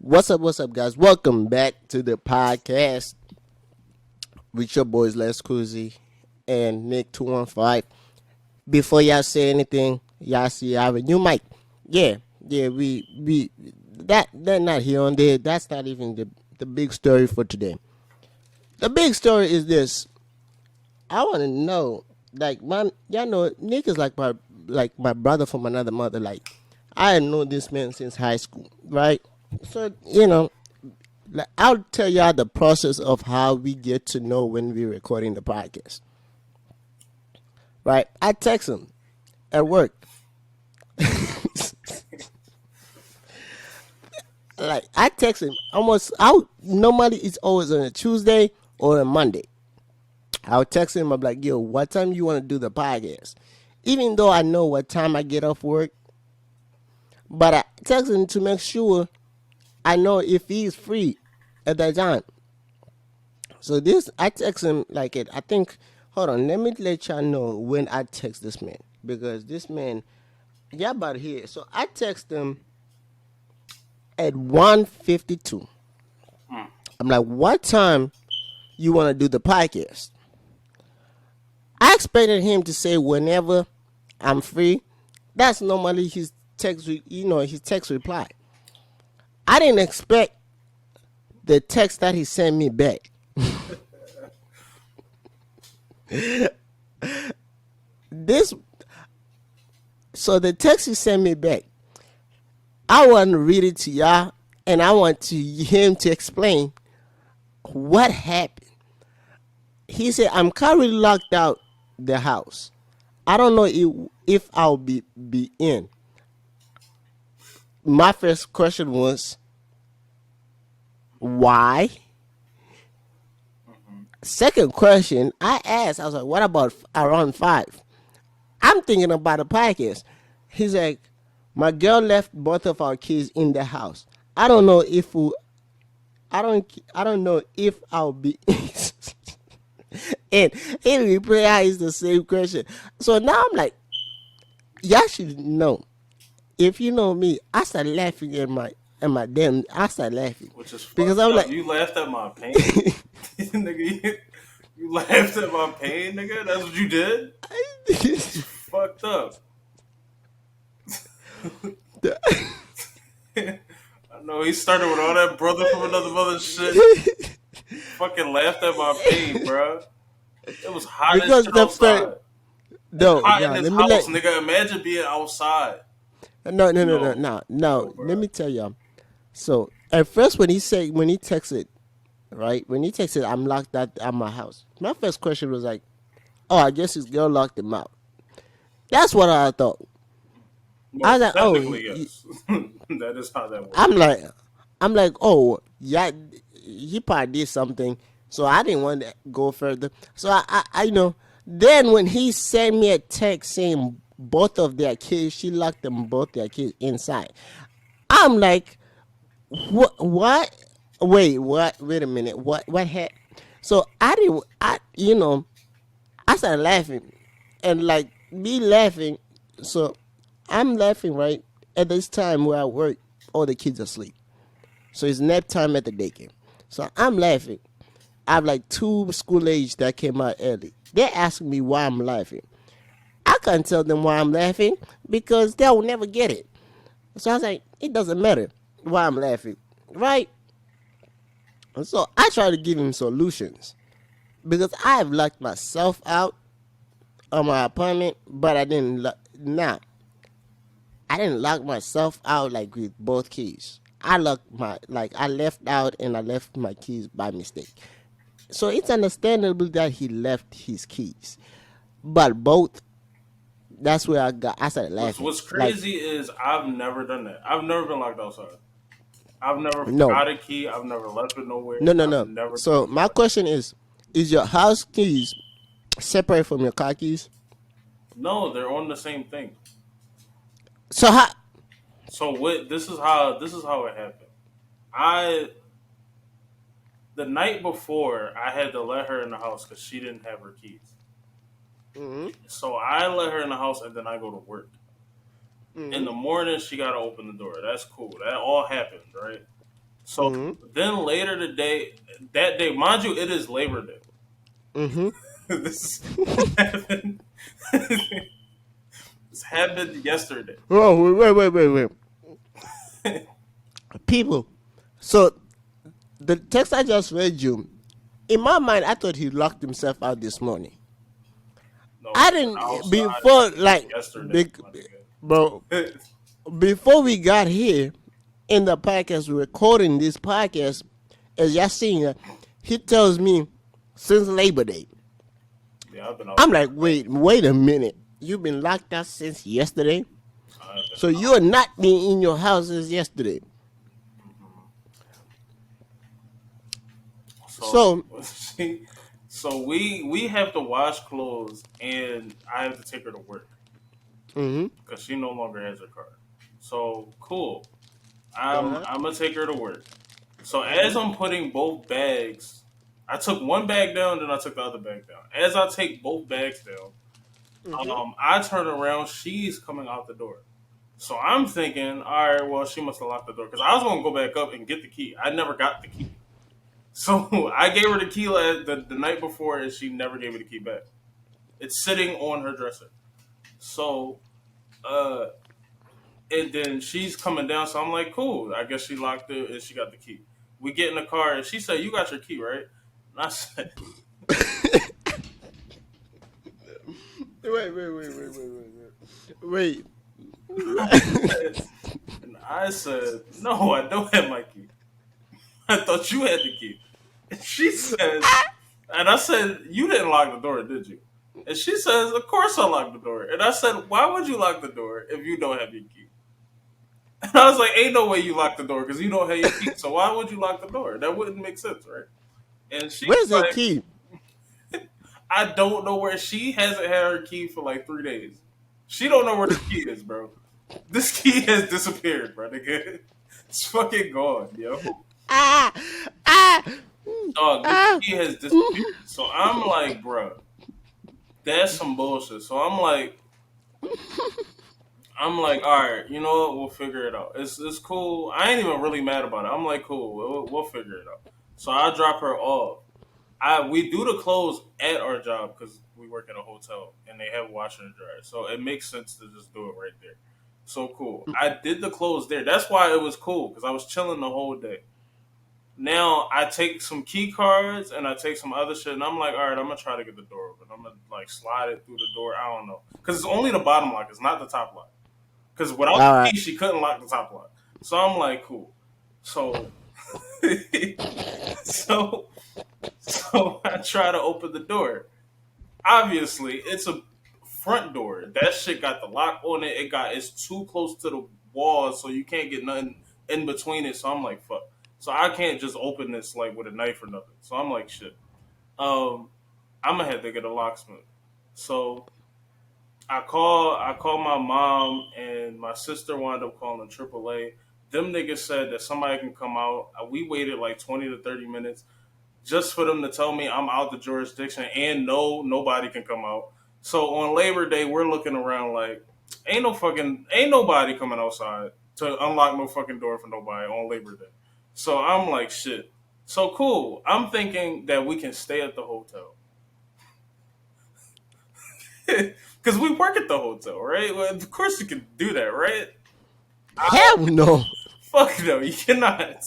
What's up, guys? Welcome back to the podcast with your boys LESKUZZY and Nick215. Before y'all say anything, y'all see I have a new mic. Yeah, we that they're not here on there. That's not even the big story for today. The big story is this. I want to know, like, y'all know Nick is like my brother from another mother. Like, I know this man since high school, right? So like, I'll tell y'all the process of how we get to know when we're recording the podcast. Right? I text him at work. Like, I text him almost out. Normally it's always on a Tuesday or a Monday. I'll text him. I'm like, yo, what time you want to do the podcast? Even though I know what time I get off work, but I text him to make sure I know if he's free at that time. So this, I text him like it. I think. Hold on, let me let y'all know when I text this man because this man, y'all about here. So I text him at 1:52. I'm like, what time you want to do the podcast? I expected him to say whenever I'm free. That's normally his text. His text reply. I didn't expect the text that he sent me back. This so the text he sent me back, I want to read it to y'all, and I want him to explain what happened. He said, "I'm currently locked out the house. I don't know if I'll be in." My first question was, why? Second question, I asked, I was like, what about around 5? I'm thinking about a podcast. He's like, my girl left both of our kids in the house. I don't know if I don't know if I'll be and in reply is the same question. So now I'm like, y'all should know. If you know me, I start laughing I start laughing. Which is Because fucked I'm up. like You laughed at my pain, nigga. You laughed at my pain, nigga. That's what you did. It's fucked up. I know he started with all that brother from another mother shit. Fucking laughed at my pain, bro. It was hot as because shit the first outside. It's no, hot in no, this let me let house, nigga. Imagine being outside. No, no. no, Let bro. me tell you. So at first, when he texted, right, when he texted, I'm locked at my house. My first question was like, oh, I guess his girl locked him out. That's what I thought. I Well, was like, oh, technically, yes. That is how that works. I'm like, oh, yeah, he probably did something. So I didn't want to go further. So I Then when he sent me a text saying both of their kids, she locked them both their kids inside. I'm like, what? What? Wait, what? Wait a minute. What? What happened? So I didn't. I started laughing, and like me laughing. So I'm laughing right at this time where I work. All the kids are asleep, so it's nap time at the daycare. So I'm laughing. I have like two school age that came out early. They're asking me why I'm laughing. I can't tell them why I'm laughing because they'll never get it. So I was like, it doesn't matter why I'm laughing, right? And so I try to give him solutions because I have locked myself out of my apartment, but I didn't. Nah, I didn't lock myself out like with both keys. I left out and I left my keys by mistake. So it's understandable that he left his keys, but both. That's where I started laughing. What's Like, crazy is I've never done that. I've never been locked outside. I've never no, forgot a key. I've never left it nowhere. I've no. never done So nothing my like that. question is your house keys separate from your car keys? No, they're on the same thing. So how? So what? This is how it happened. I the night before I had to let her in the house because she didn't have her keys. Hmm. So I let her in the house and then I go to work. In Hmm. the morning she got to open the door. That's cool. That all happened, right? So Mm-hmm. then later that day, mind you, it is Labor Day. Mm-hmm. this happened. This happened yesterday. Oh, wait. People. So the text I just read you, in my mind, I thought he locked himself out this morning. No, I I've been didn't outside before since like yesterday, big, my bro. nigga. Before we got here in the podcast, recording this podcast, as y'all seeing it, he tells me since Labor Day. Yeah, I've been I'm outside. like, wait a minute. You've been locked out since yesterday, I've been so you're out. not been in your house since yesterday. So So, she, so we have to wash clothes, and I have to take her to work mm-hmm. because she no longer has her car. So cool. I'm Uh-huh. I'm gonna take her to work. So as Mm-hmm. I'm putting both bags, I took one bag down, then I took the other bag down. As I take both bags down, Mm-hmm. I turn around. She's coming out the door. So I'm thinking, all right, well, she must have locked the door because I was gonna go back up and get the key. I never got the key. So I gave her the key the night before, and she never gave me the key back. It's sitting on her dresser. So, uh, and then she's coming down. So I'm like, cool. I guess she locked it and she got the key. We get in the car, and she said, "You got your key, right?" And I said, Wait. and I said, "No, I don't have my key. I thought you had the key." And she says, and I said, "You didn't lock the door, did you?" And she says, "Of course I locked the door." And I said, "Why would you lock the door if you don't have your key?" And I was like, "Ain't no way you lock the door because you don't have your key. So why would you lock the door? That wouldn't make sense, right?" And she's Where's the like, key? "I don't know where she hasn't had her key for like 3 days. She don't know where the key is, bro. This key has disappeared, bro. Nigga. It's fucking gone, yo. Ah, ah, Dog, this ah. key has disappeared." So I'm like, bro, that's some bullshit. So I'm like, all right, you know what? We'll figure it out. It's cool. I ain't even really mad about it. I'm like, cool. We'll figure it out. So I drop her off. We do the clothes at our job because we work at a hotel and they have washer and dryer, so it makes sense to just do it right there. So cool. I did the clothes there. That's why it was cool because I was chilling the whole day. Now I take some key cards and I take some other shit, and I'm like, all right, I'm gonna try to get the door open. I'm gonna like slide it through the door. I don't know because it's only the bottom lock. It's not the top lock. Because without All the right. key, she couldn't lock the top lock. So I'm like, cool. So, so, so I try to open the door. Obviously, it's a front door. That shit got the lock on it. It's too close to the wall, so you can't get nothing in between it. So I'm like, fuck. So I can't just open this like with a knife or nothing. So I'm like, shit. Um, I'm gonna have to get a locksmith. So I call my mom and my sister wound up calling AAA. Them niggas said that somebody can come out. We waited like 20 to 30 minutes just for them to tell me I'm out the jurisdiction and no, nobody can come out. So on Labor Day, we're looking around like ain't nobody coming outside to unlock no fucking door for nobody on Labor Day. So I'm like, shit. So cool. I'm thinking that we can stay at the hotel because we work at the hotel, right? Well, of course you can do that, right? Hell no. Fuck no, you cannot.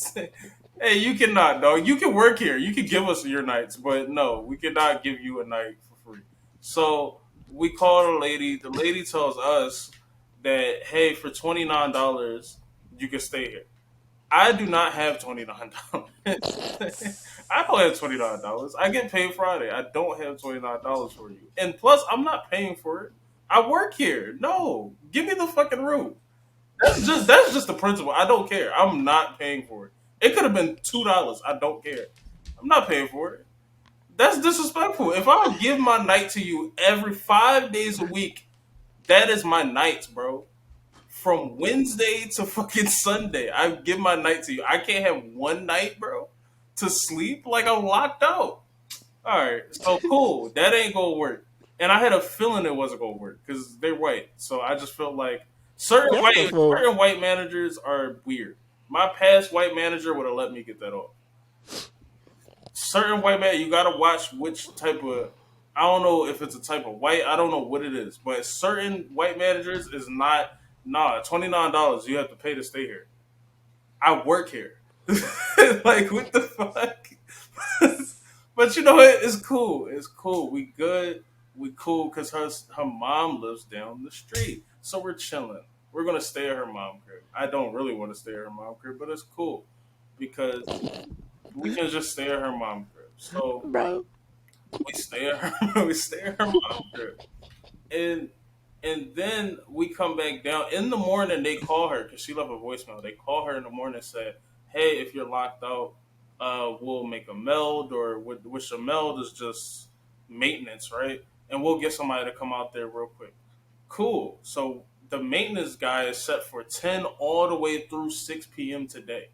Hey, you cannot, dog. You can work here. You can give us your nights, but no, we cannot give you a night for free. So we call the lady. The lady tells us that hey, for $29, you can stay here. I do not have $29. I don't have $29. I get paid Friday. I don't have $29 for you. And plus, I'm not paying for it. I work here. No, give me the fucking room. That's just the principle. I don't care. I'm not paying for it. It could have been $2. I don't care. I'm not paying for it. That's disrespectful. If I would give my night to you every 5 days a week, that is my nights, bro. From Wednesday to fucking Sunday, I give my night to you. I can't have one night, bro, to sleep. Like I'm locked out. All right, so cool. That ain't gonna work. And I had a feeling it wasn't gonna work because they're white. So I just felt like First of all, certain white managers are weird. My past white manager would have let me get that off. Certain white man, you gotta watch which type of. I don't know if it's a type of white. I don't know what it is, but certain white managers is not. Nah, $29 you have to pay to stay here. I work here. Like what the fuck? But you know what? It's cool. It's cool. We good. We cool because her mom lives down the street, so we're chilling. We're gonna stay at her mom crib. I don't really want to stay at her mom crib, but it's cool because we can just stay at her mom crib. So bro. we stay at her. We stay at her mom crib, and then we come back down in the morning. They call her because she left a voicemail. They call her in the morning and say, "Hey, if you're locked out, we'll make a meld, or which a meld is just maintenance, right? And we'll get somebody to come out there real quick." Cool. So the maintenance guy is set for 10 all the way through 6 p.m. today.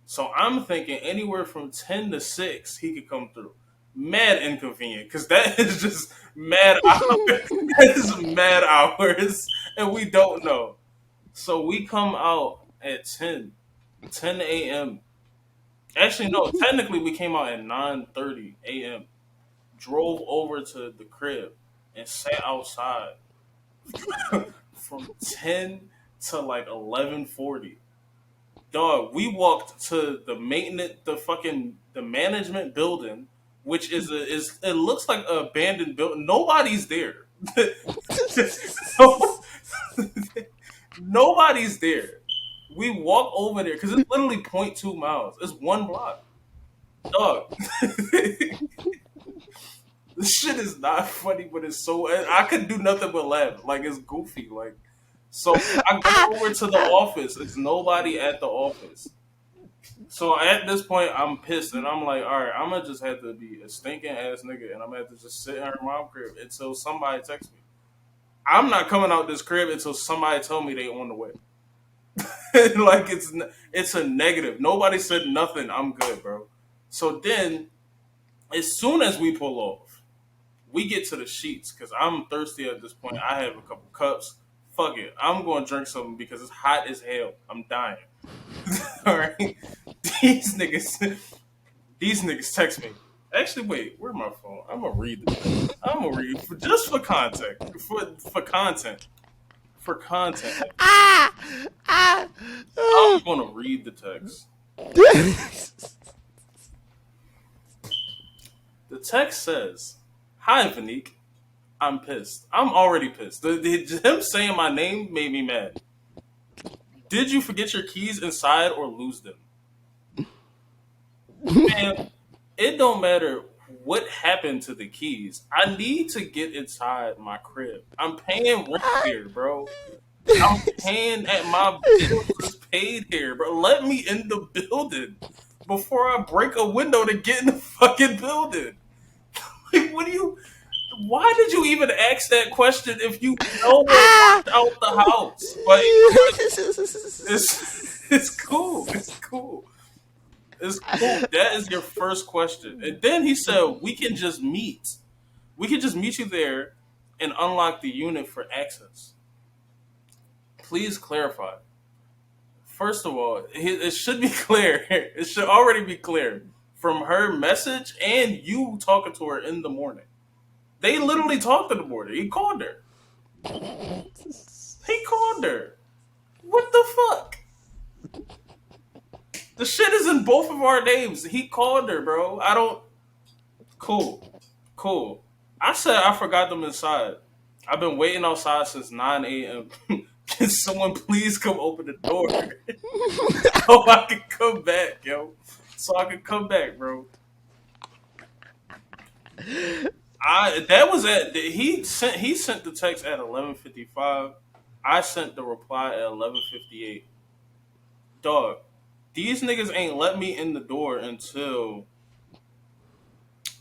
So I'm thinking anywhere from 10 to 6, he could come through. Mad inconvenient because that is just mad hours. That is mad hours, and we don't know. So we come out at 10 a.m. Actually, no, technically we came out at 9:30 a.m. Drove over to the crib and sat outside from 10 to like 11:40. Dog, we walked to the maintenance, the management building, which is it looks like an abandoned building. Nobody's there. No- Nobody's there. We walk over there because it's literally point 0.2 miles. It's one block. Dog. This shit is not funny, but it's so I could do nothing but laugh. Like it's goofy. Like so I go over to the office. It's nobody at the office. So at this point, I'm pissed, and I'm like, all right, I'm gonna just have to be a stinking ass nigga, and I'm gonna have to just sit in her mom crib until somebody texts me. I'm not coming out this crib until somebody tell me they on the way. Like it's a negative. Nobody said nothing. I'm good, bro. So then, as soon as we pull off, we get to the sheets because I'm thirsty at this point. I have a couple cups. Fuck it, I'm going to drink something because it's hot as hell. I'm dying. All right, these niggas, these niggas text me. Actually, wait, where's my phone? I'm gonna read the text. I'm gonna read just for content, for content, for content. Ah, ah, I'm ah. gonna read the text. The text says, "Hi, Vinique. I'm pissed. I'm already pissed. Him saying my name made me mad. Did you forget your keys inside or lose them? Man, it don't matter what happened to the keys. I need to get inside my crib. I'm paying rent here, bro. I'm paying at my bills is paid here, bro. Let me in the building before I break a window to get in the fucking building. Like, what do you? Why did you even ask that question if you know we're Ah. locked out the house? Like, it's cool. It's cool. It's cool. That is your first question. And then he said, we can just meet. We can just meet you there and unlock the unit for access. Please clarify. First of all, it should be clear. It should already be clear from her message and you talking to her in the morning. They literally talked in the morning. He called her. He called her. What the fuck? The shit is in both of our names. He called her, bro. I don't. Cool. Cool. I said I forgot them inside. I've been waiting outside since 9 a.m. Can someone please come open the door so I can come back, yo? So I can come back, bro. I that was at he sent the text at 11:55. I sent the reply at 11:58. Dog, these niggas ain't let me in the door until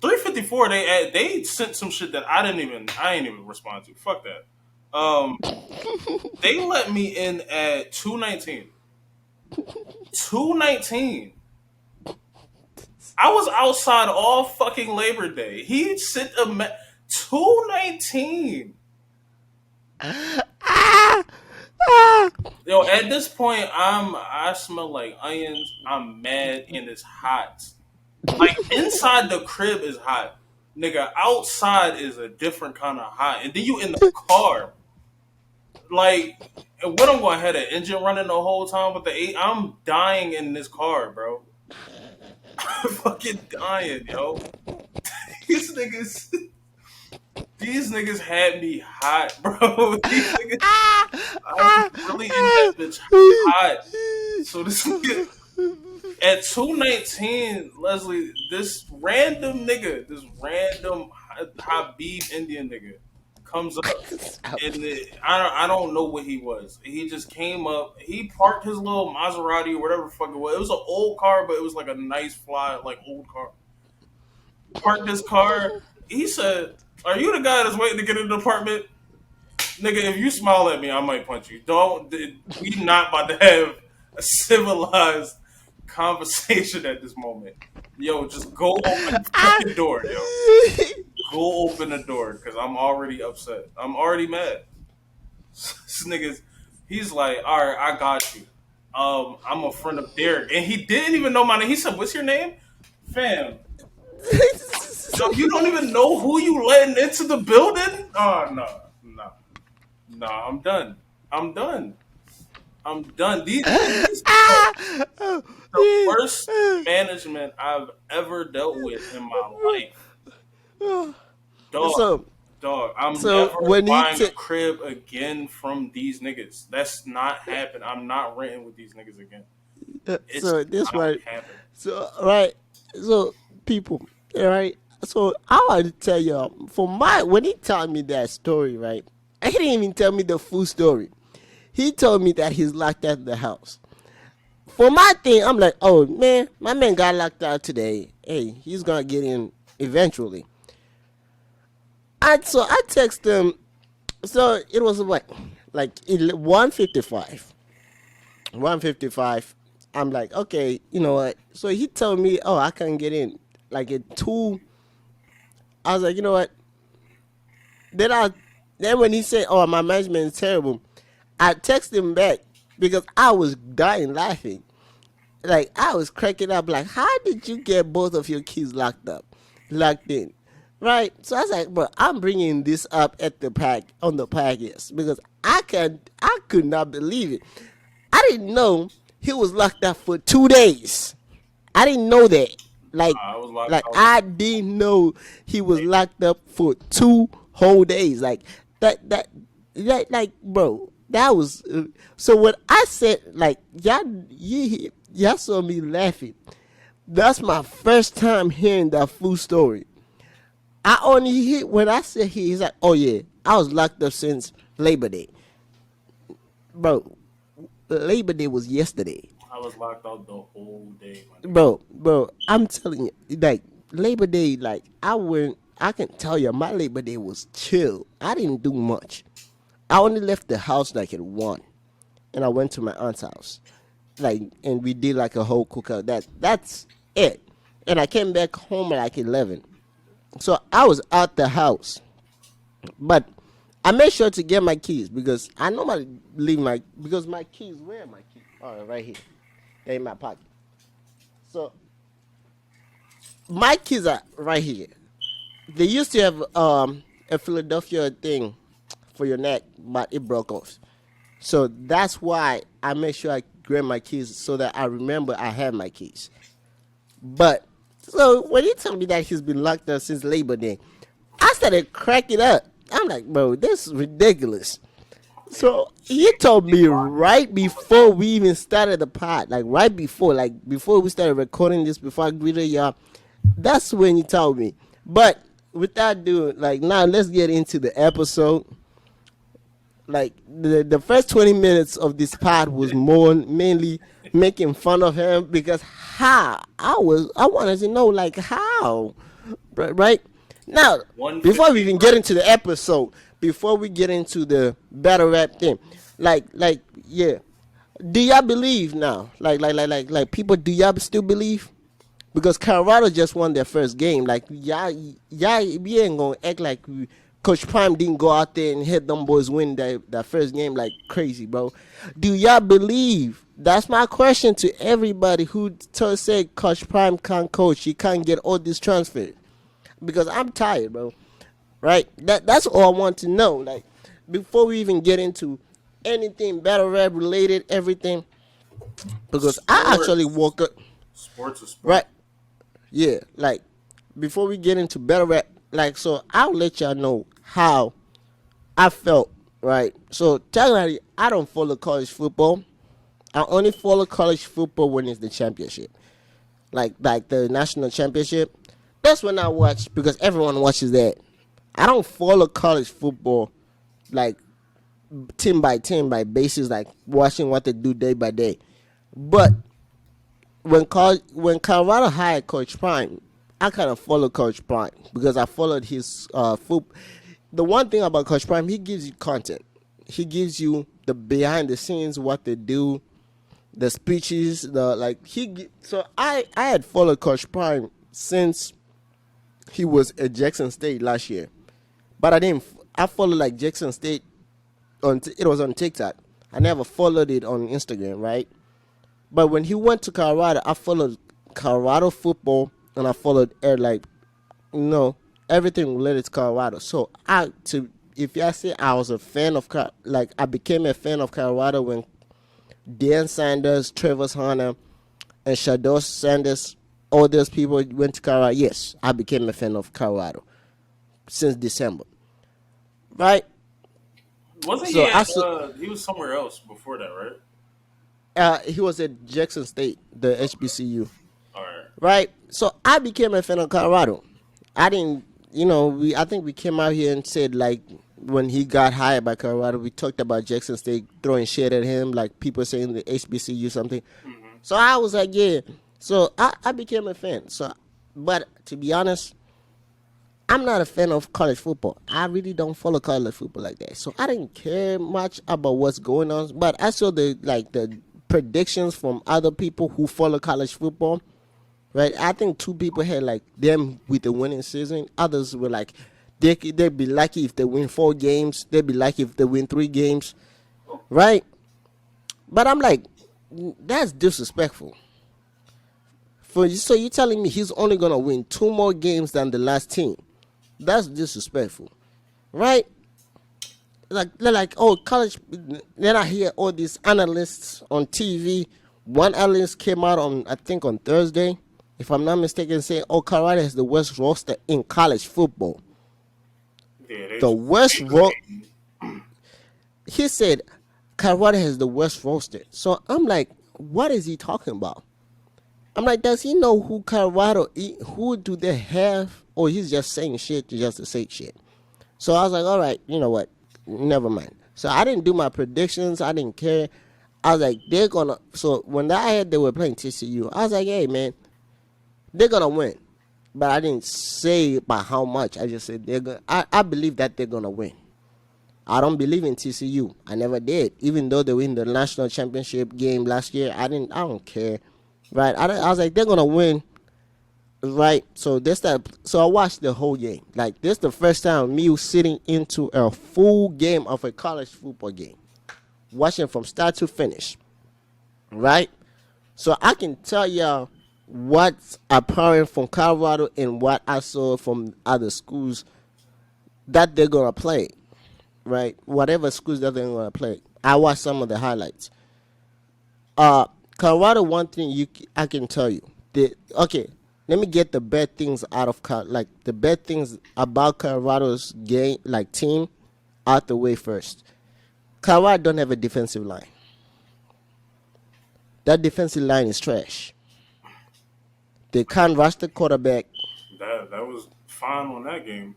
3:54. They sent some shit that I ain't even respond to. Fuck that. They let me in at 2:19. 2:19. I was outside all fucking Labor Day. He sent 2:19. Ah. Yo, at this point, I smell like onions. I'm mad and it's hot. Like inside the crib is hot, nigga. Outside is a different kind of hot, and then you in the car. Like, and what I'm going to have an engine running the whole time with the eight. I'm dying in this car, bro. I'm fucking dying, yo. These niggas, these niggas had me hot, bro. These niggas, I was really in that bitch hot. So this nigga at 219, Leslie, this random nigga, this random Habib Indian nigga, comes up, and I don't know what he was. He just came up. He parked his little Maserati or whatever the fuck it was. It was an old car, but it was like a nice fly, like old car. Parked his car. He said, "Are you the guy that's waiting to get in the apartment?" Nigga, if you smile at me, I might punch you. Don't. We not about to have a civilized conversation at this moment. Yo, just go open the fucking door, yo. Go open the door, because I'm already upset. I'm already mad. This nigga's, he's like, all right, I got you. I'm a friend of Derek. And he didn't even know my name. He said, what's your name? Fam. So you don't even know who you letting into the building? Oh, no. No. No, I'm done. I'm done. I'm done. These the worst management I've ever dealt with in my life. Dog, So, dog. I'm so never when he buying a crib again from these niggas. That's not happening. I'm not renting with these niggas again. It's so this not one, happening. so right, so people, right. So I want to tell y'all for my when he told me that story, right? He didn't even tell me the full story. He told me that he's locked out of the house. For my thing, I'm like, oh man, my man got locked out today. Hey, he's gonna get in eventually. So I text him. So it was what, like 1:55. 1:55. I'm like, okay, you know what? So he told me, oh, I can't get in. Like at 2, I was like, you know what? Then then when he said, oh, my management is terrible, I texted him back because I was dying laughing. Like I was cracking up. Like, how did you get both of your kids locked in? Right? So I was like, bro, I'm bringing this up at the on the podcast because I could not believe it. I didn't know he was locked up for 2 days. I didn't know that. Like, I was locked like out. I didn't know he was locked up for 2 whole days. Like like, bro, that was. So when I said, like, y'all saw me laughing. That's my first time hearing that full story. I only hear when I said he's like, oh yeah, I was locked up since Labor Day, bro. Labor Day was yesterday. I was locked out the whole day, my nigga. Bro, I'm telling you, like Labor Day, like I can tell you, my Labor Day was chill. I didn't do much. I only left the house like at 1, and I went to my aunt's house, like, and we did like a whole cookout. That's it. And I came back home at like 11. So I was out the house, but I made sure to get my keys because I normally leave because my keys. Where are my keys? Oh, right here. They're in my pocket. So my keys are right here. They used to have a Philadelphia thing for your neck, but it broke off. So that's why I make sure I grab my keys so that I remember I have my keys. But so when he told me that he's been locked up since Labor Day, I started cracking up. I'm like, bro, this is ridiculous. So he told me right before we even started the pod, like before we started recording this, before I greeted y'all, that's when he told me. But without doing, like, now let's get into the episode. Like the first 20 minutes of this pod was more mainly making fun of him because how I wanted to know, like, how, right? Now, before we even get into the episode, before we get into the battle rap thing, like yeah, do y'all believe now? Like people, do y'all still believe? Because Colorado just won their first game. Like, y'all, we ain't gonna act like Coach Prime didn't go out there and hit them boys win that first game like crazy, bro. Do y'all believe? That's my question to everybody who say Coach Prime can't coach. He can't get all this transfer. Because I'm tired, bro. Right? That's all I want to know. Like, before we even get into anything battle rap related, everything. Because I actually woke up. Sports is sport. Right? Yeah. Like, before we get into battle rap, like, so I'll let y'all know how I felt, right? So technically, I don't follow college football. I only follow college football when it's the championship, like the national championship. That's when I watch because everyone watches that. I don't follow college football like team by team by basis, like watching what they do day by day. But when Colorado hired Coach Prime, I kind of follow Coach Prime because I followed his foot. The one thing about Coach Prime, he gives you content. He gives you the behind the scenes, what they do, the speeches, So I had followed Coach Prime since he was at Jackson State last year, but I didn't. I followed like Jackson State it was on TikTok. I never followed it on Instagram, right? But when he went to Colorado, I followed Colorado football and I followed everything related to Colorado. So if I say I was a fan of I became a fan of Colorado when Dan Sanders, Travis Hunter, and Shadow Sanders, all those people went to Colorado. Yes, I became a fan of Colorado since December, right? Wasn't So he was somewhere else before that, right? He was at Jackson State, the HBCU. All right. Right? So I became a fan of Colorado. I didn't, I think we came out here and said, like, when he got hired by Colorado, we talked about Jackson State throwing shit at him, like people saying the HBCU something. Mm-hmm. So I was like, yeah. So I became a fan. But to be honest, I'm not a fan of college football. I really don't follow college football like that. So I didn't care much about what's going on. But I saw the predictions from other people who follow college football. Right? I think two people had like them with the winning season. Others were like, they'd be lucky if they win 4 games. They'd be lucky if they win 3 games. Right? But I'm like, that's disrespectful. So you're telling me he's only going to win 2 more games than the last team. That's disrespectful. Right? Like, oh, college. Then I hear all these analysts on TV. One analyst came out on Thursday, if I'm not mistaken, saying, oh, Colorado has the worst roster in college football. Yeah, the worst roster. He said Colorado has the worst roster. So I'm like, what is he talking about? I'm like, does he know who Colorado is? Who do they have? Or he's just saying shit just to say shit. So I was like, all right, you know what? Never mind. So I didn't do my predictions. I didn't care. I was like, they're going to. So when I heard they were playing TCU, I was like, hey, man, they're going to win. But I didn't say by how much. I just said they're going to. I believe that they're going to win. I don't believe in TCU. I never did. Even though they win the national championship game last year, I don't care. Right? I was like, they're going to win. Right? So I watched the whole game. Like, this is the first time me sitting into a full game of a college football game. Watching from start to finish. Right? So I can tell y'all what's apparent from Colorado and what I saw from other schools that they're going to play. Right? Whatever schools that they're going to play. I watched some of the highlights. Colorado, one thing I can tell you. Let me get the bad things out of the bad things about Colorado's game, team, out the way first. Colorado don't have a defensive line. That defensive line is trash. They can't rush the quarterback. That was fine on that game.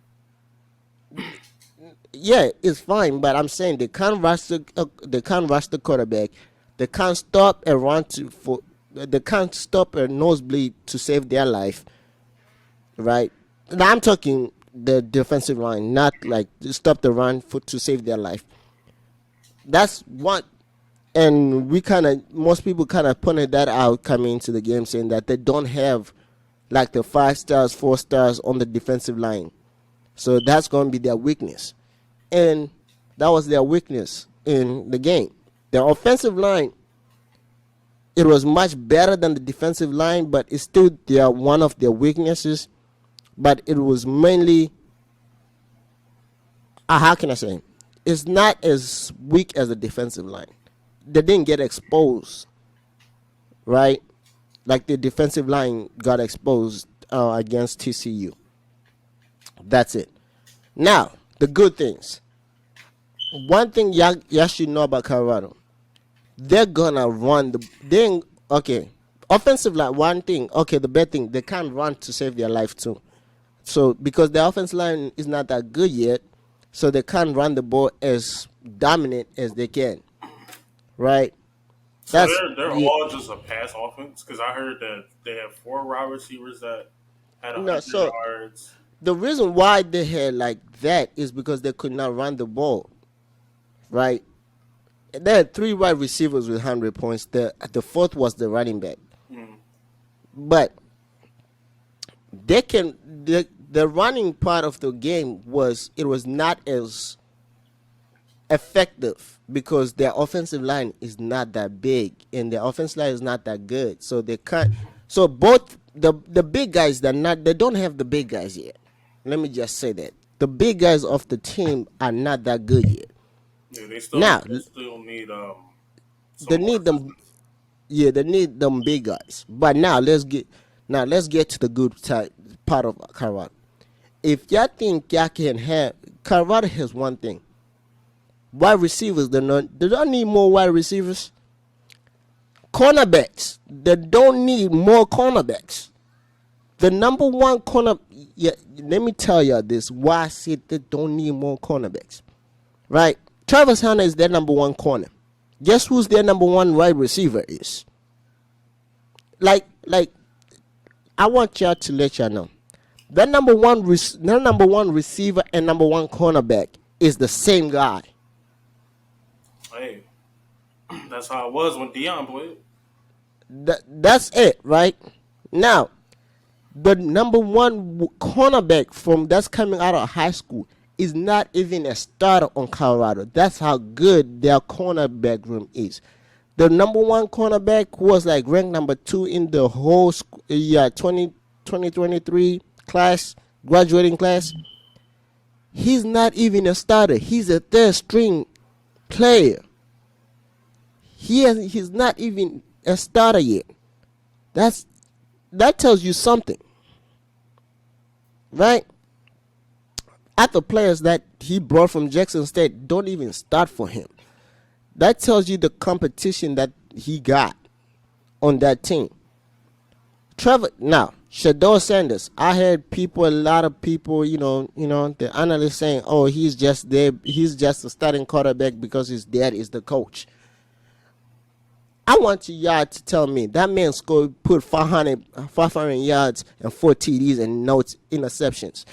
Yeah, it's fine, but I'm saying they can't rush the quarterback. They can't stop a run they can't stop a nosebleed to save their life, right? Now I'm talking the defensive line, not like to stop the run to save their life. That's what, and most people kind of pointed that out coming into the game, saying that they don't have like the 5 stars, 4 stars on the defensive line, So that's going to be their weakness. And that was their weakness in the game. Their offensive line, it was much better than the defensive line, but it's still one of their weaknesses. But it was mainly, how can I say, it's not as weak as the defensive line. They didn't get exposed, right? Like the defensive line got exposed against TCU. That's it. Now, the good things. One thing y'all should know about Colorado, they're gonna run offensive line. One thing, the bad thing, they can't run to save their life too. So because the offensive line is not that good yet, so they can't run the ball as dominant as they can, right? So they're all just a pass offense, because I heard that they have 4 wide receivers that had 100 yards. The reason why they had like that is because they could not run the ball, right? They had 3 wide receivers with 100 points. The 4th was the running back. But the running part of the game was not as effective because their offensive line is not that big and their offensive line is not that good. So they can't. So both the big guys, they don't have the big guys yet. Let me just say that the big guys of the team are not that good yet. Yeah, they still need they need them. Yeah, they need them big guys. But now let's get to the good part of Colorado. If y'all think y'all can have, Colorado has one thing. Wide receivers, they don't need more wide receivers. Cornerbacks, they don't need more cornerbacks. The number one corner, let me tell y'all this, why I said they don't need more cornerbacks. Right? Travis Hunter is their number one corner. Guess who's their number one wide receiver is? Like, I want y'all to let y'all know. Their number one receiver and number one cornerback is the same guy. Hey, that's how it was when Deion played. That's it, right? Now, the number one cornerback that's coming out of high school is not even a starter on Colorado. That's how good their cornerback room is. The number one cornerback was like ranked number 2 in the whole 2023 class, graduating class. He's not even a starter. He's a third string player. He's not even a starter yet. That tells you something, right? Other players that he brought from Jackson State don't even start for him. That tells you the competition that he got on that team. Shador Sanders. I heard a lot of people, the analysts saying, "Oh, he's just there. He's just a starting quarterback because his dad is the coach." I want y'all to tell me that man put 500 yards and 4 TDs and no interceptions.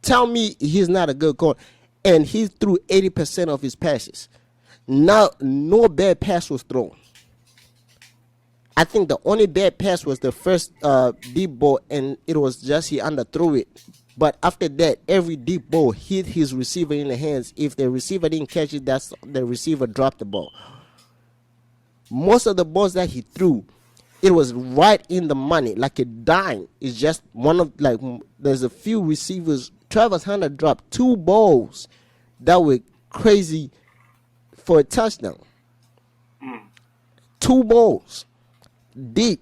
Tell me he's not a good coach, and he threw 80% of his passes. No bad pass was thrown. I think the only bad pass was the first deep ball, and it was just he underthrew it. But after that, every deep ball hit his receiver in the hands. If the receiver didn't catch it, that's the receiver dropped the ball. Most of the balls that he threw, it was right in the money, like a dime. It's just there's a few receivers. Travis Hunter dropped 2 balls that were crazy for a touchdown. 2 balls deep.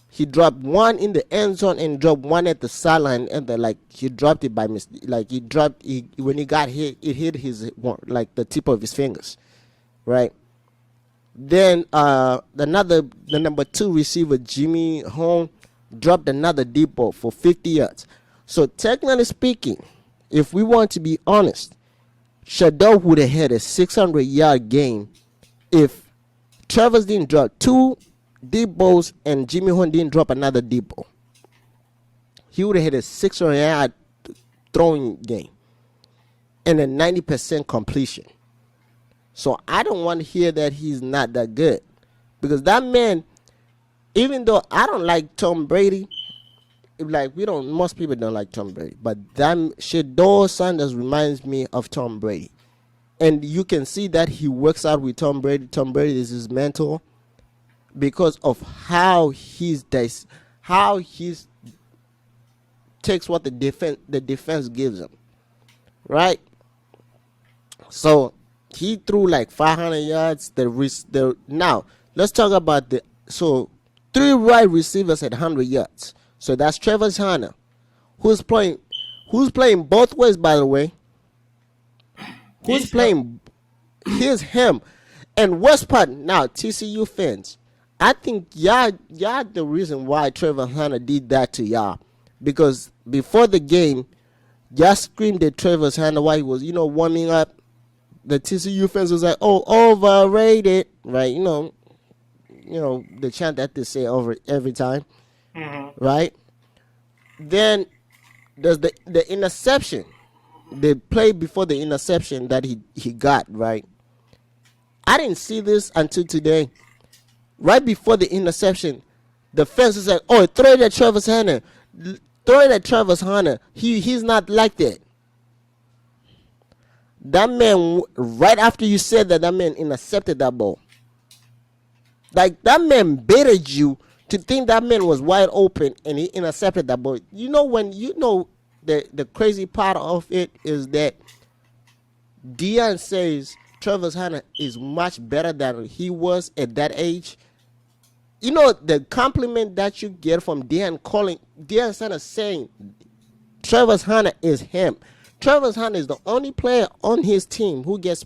He dropped 1 in the end zone and dropped 1 at the sideline, and he dropped it by mistake. When he got hit, it hit his the tip of his fingers, right? Then the number 2 receiver, Jimmy Home, dropped another deep ball for 50 yards. So technically speaking, if we want to be honest, Shador would have had a 600-yard game if Travis didn't drop 2 deep balls and Jimmy Home didn't drop another deep ball. He would have had a 600-yard throwing game and a 90% completion. So I don't want to hear that he's not that good. Because that man, even though I don't like Tom Brady, like we don't. Most people don't like Tom Brady, but that Shador Sanders reminds me of Tom Brady, and you can see that he works out with Tom Brady. Tom Brady is his mentor because of how he's takes what the defense gives him, right? So he threw like 500 yards. Now let's talk about three wide receivers at 100 yards. So that's Travis Hunter, who's playing both ways. By the way, who's playing? Here's him, and worst part now, TCU fans. I think y'all the reason why Travis Hunter did that to y'all, because before the game, y'all screamed at Travis Hunter while he was warming up. The TCU fans was like, "Oh, overrated," right? The chant that they say over every time, right? Then there's the interception. The play before the interception that he got, right? I didn't see this until today. Right before the interception, the fans was like, "Oh, throw it at Travis Hunter. Throw it at Travis Hunter. He's not like that." That man, right after you said that, that man intercepted that ball. Like, that man baited you to think that man was wide open, and he intercepted that ball. The crazy part of it is that Deion says Travis Hunter is much better than he was at that age. The compliment that you get from Deion Sanders saying Travis Hunter is him. Travis Hunter is the only player on his team who gets,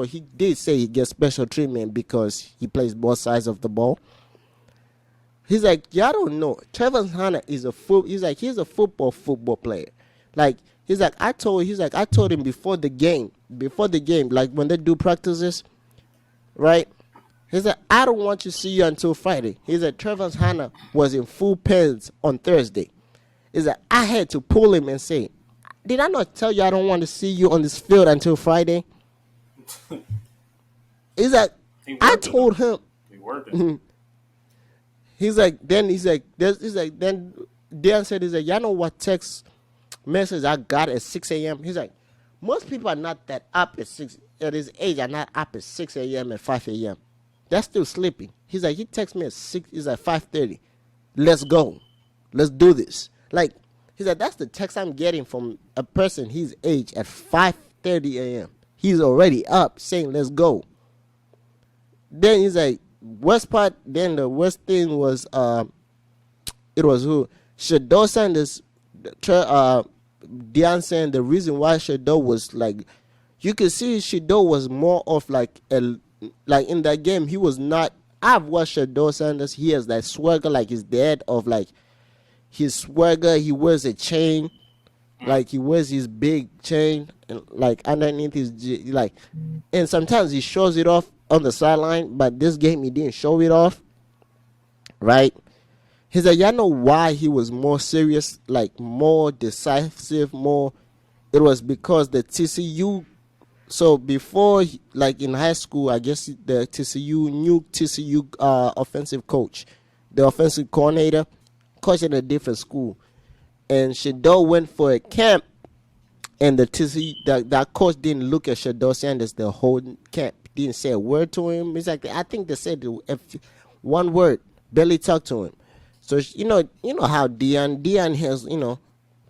he did say he gets special treatment because he plays both sides of the ball. He's like, y'all don't know. Travis Hunter is he's a football player. Like, I told him before the game, like when they do practices, right? He said, I don't want to see you until Friday. He said, Travis Hunter was in full pants on Thursday. He said, I had to pull him and say, did I not tell you I don't want to see you on this field until Friday? He's like, I told him. He working. Then Deion said, y'all know what text message I got at 6 a.m.? He's like, most people are not that up at his age are not up at 6 a.m. and 5 a.m. They're still sleeping. He's like, he texts me at 6, he's at 5:30. Let's go. Let's do this. Like, he said, that's the text I'm getting from a person his age at 5:30 a.m. He's already up saying, let's go. Then he's like, then the worst thing was, it was who? Shador Sanders, Deion saying the reason why Shador was like, you can see Shador was more of like in that game, he was not, I've watched Shador Sanders, he has that swagger like his dad of like, his swagger, he wears a chain, like he wears his big chain, and like underneath his like, and sometimes he shows it off on the sideline, but this game he didn't show it off, right? He said, y'all know why he was more serious, like more decisive, more. It was because the TCU. So before, like in high school, I guess the new TCU offensive coach, the offensive coordinator, coached at a different school, and Shador went for a camp, and the TCU that coach didn't look at Shador Sanders the whole camp, didn't say a word to him. It's like, I think they said one word, barely talked to him. So you know how Deion has,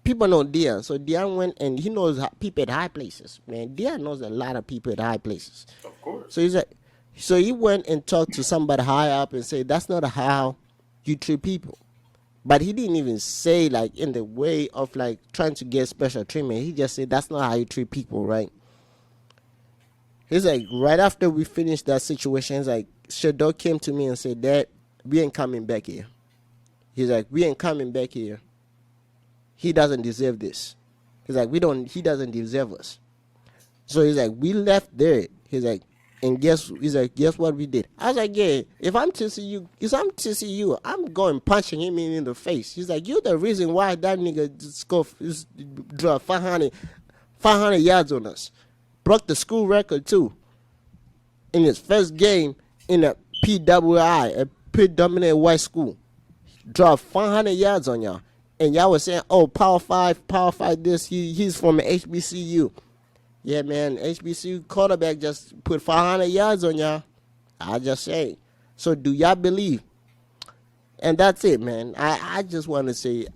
people know Deion. So Deion went, and he knows people at high places. Man, Deion knows a lot of people at high places. Of course. So he's like, so he went and talked to somebody high up and said, that's not how you treat people. But he didn't even say like in the way of like trying to get special treatment. He just said, that's not how you treat people, right? He's like, right after we finished that situation, he's like, Shador came to me and said, Dad, we ain't coming back here. He's like, we ain't coming back here. He doesn't deserve this. He's like, he doesn't deserve us. So he's like, we left there. He's like, guess what we did? I was like, yeah, if I'm TCU, I'm going punching him in the face. He's like, you're the reason why that nigga dropped 500 yards on us. Broke the school record too. In his first game in a PWI, a predominant white school. Dropped 500 yards on y'all. And y'all was saying, "Oh, Power Five, this he's from HBCU." Yeah, man, HBCU quarterback just put 500 yards on y'all. I just say. So do y'all believe? And that's it, man. I just want to say,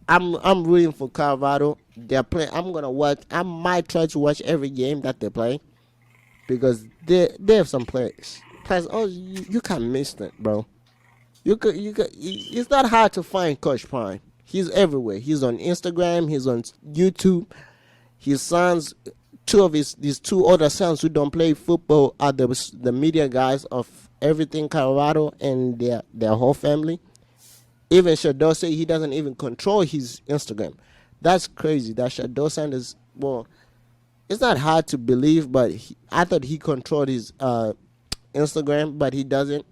I'm rooting for Colorado. They're playing. I'm gonna watch. I might try to watch every game that they play because they have some players. Plus, oh, you can't miss that, bro. You could. It's not hard to find Coach Prime. He's everywhere. He's on Instagram. He's on YouTube. His sons, two of these two other sons who don't play football are the media guys of everything Colorado and their whole family. Even Shador say he doesn't even control his Instagram. That's crazy. That Shador Sanders, well, it's not hard to believe, but I thought he controlled his Instagram, but he doesn't.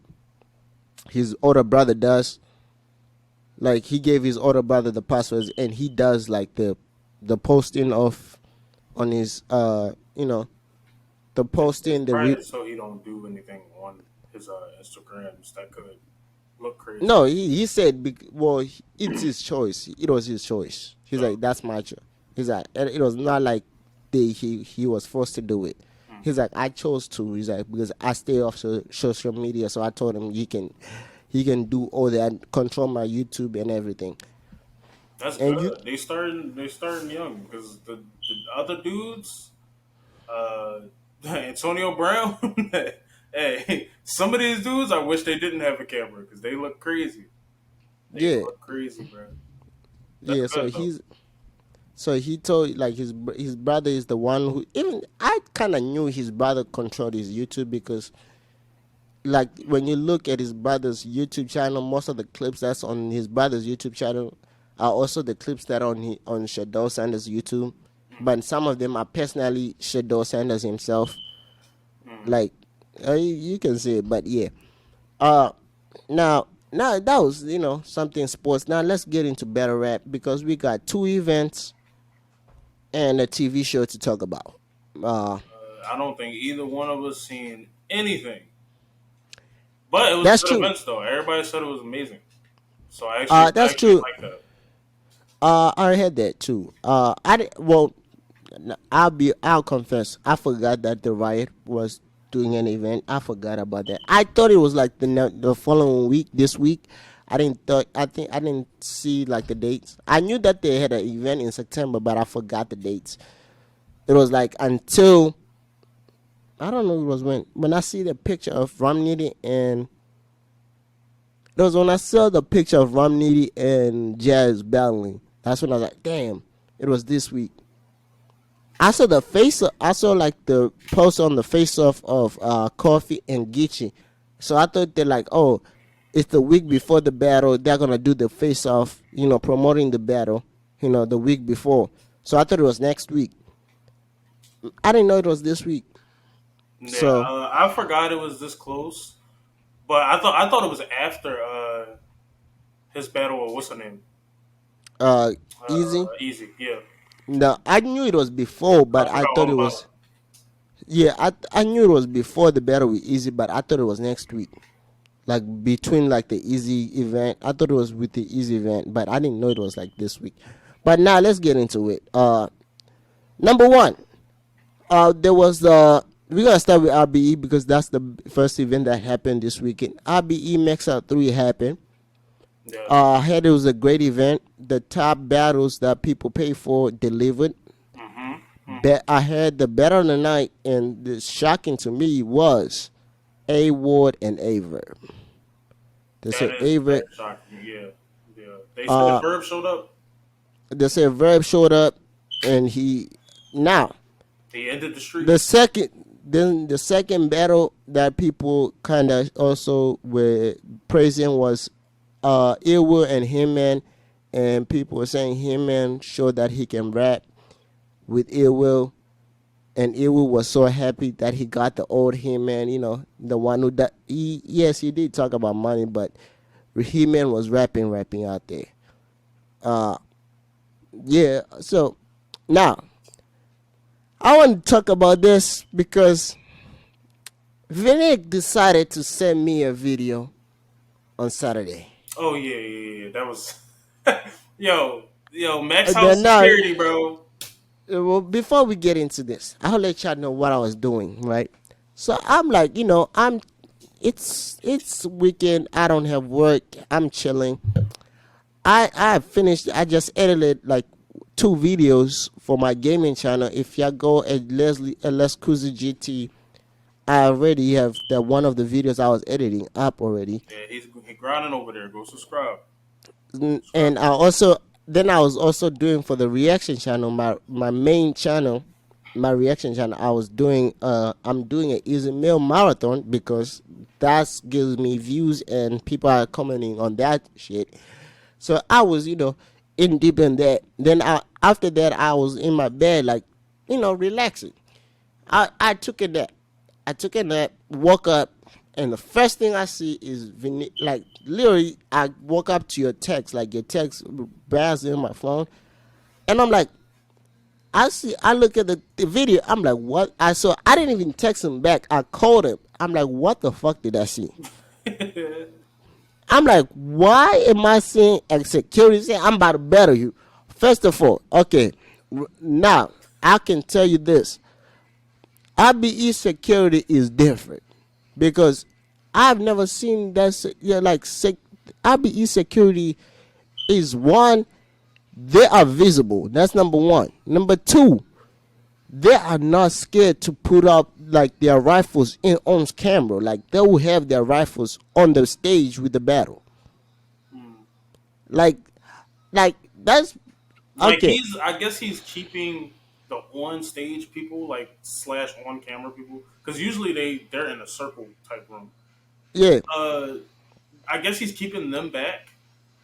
His older brother does. Like he gave his older brother the passwords, and he does like the posting of on his the posting Right, so he don't do anything on his Instagrams that could look crazy. No, he said, well, it's his choice. It was his choice. He's like, that's my choice. He's like, it was not like he was forced to do it. He's like, I chose to. He's like, because I stay off social media, so I told him he can do all that, control my YouTube and everything. That's good. They starting young because the other dudes, Antonio Brown. Hey, some of these dudes, I wish they didn't have a camera because they look crazy. They look crazy, bro. That's good, so he told like his brother is the one who even I kind of knew his brother controlled his YouTube because like when you look at his brother's YouTube channel, most of the clips that's on his brother's YouTube channel are also the clips that are on Shador Sanders' YouTube, but some of them are personally Shador Sanders himself. Like you can see it, but yeah. Now that was something sports. Now let's get into battle rap because we got two events and a TV show to talk about. I don't think either one of us seen anything, but it was That's good true. events though. Everybody said it was amazing, so I That's actually true. like that. I heard that too. I'll confess. I forgot that the riot was doing an event. I forgot about that. I thought it was like the following week, this week. I didn't see like the dates. I knew that they had an event in September, but I forgot the dates. It was like until I don't know it was when I see the picture of Romney and it was when I saw the picture of Romney and Jazz battling. That's when I was like, damn, it was this week. I saw the face. I saw like the post on the face off of Coffee and Geechee. So I thought they're like, oh, it's the week before the battle. They're gonna do the face off, promoting the battle, the week before. So I thought it was next week. I didn't know it was this week. Yeah, So I forgot it was this close, but I thought it was after his battle with what's her name? Easy. Easy, yeah. No, I knew it was before, I but I forgot thought all it about was. Yeah, I knew it was before the battle with Easy, but I thought it was next week. Like between like the Easy event, I thought it was with the Easy event, but I didn't know it was like this week. But now let's get into it. Number one, there was the. We're gonna start with RBE because that's the first event that happened this weekend. RBE Max Out 3 happened. Yeah. I heard it was a great event. The top battles that people pay for delivered. I heard the battle of the night, and the shocking to me was A Ward and Averb. They said Averb. That shocked me. Yeah. They said Verb showed up. They said Verb showed up, and he now He ended the streak. the second battle that people kind of also were praising was Ilwo and Himman, and people were saying Himman showed that he can rap with Ilwo, and Ilwo was so happy that he got the old Himman, the one who yes, he did talk about money, but Himman was rapping out there. Yeah, so now I want to talk about this because VINIQUE decided to send me a video on Saturday. Oh yeah. That was Max And House then now, security, bro. well, before we get into this, I'll let y'all know what I was doing, right? So I'm like, it's weekend. I don't have work. I'm chilling. I finished. I just edited like two videos for my gaming channel. If y'all go at LESKUZZY GT, I already have that one of the videos I was editing up already. Yeah, he grinding over there. Go subscribe. Subscribe And to him. I was also doing for the reaction channel, my main channel, my reaction channel. I'm doing an easy meal marathon because that gives me views and people are commenting on that shit. So I was, in deep in that. Then after that, I was in my bed, like, relaxing. I took a nap. I took a nap, woke up, and the first thing I see is like literally. I woke up to your text, like your text browsing my phone, and I'm like, I look at the video. I'm like, what? I didn't even text him back. I called him. I'm like, what the fuck did I see? I'm like, why am I seeing a security say I'm about to battle you? First of all, okay, now I can tell you this. RBE security is different because I've never seen that. RBE security is one, they are visible. That's number one. Number two, they are not scared to put up like their rifles in on camera. Like they will have their rifles on the stage with the battle. Hmm. Like, like that's Like okay. I guess he's keeping the on stage people like slash on camera people because usually they're in a circle type room. Yeah, Uh, I guess he's keeping them back.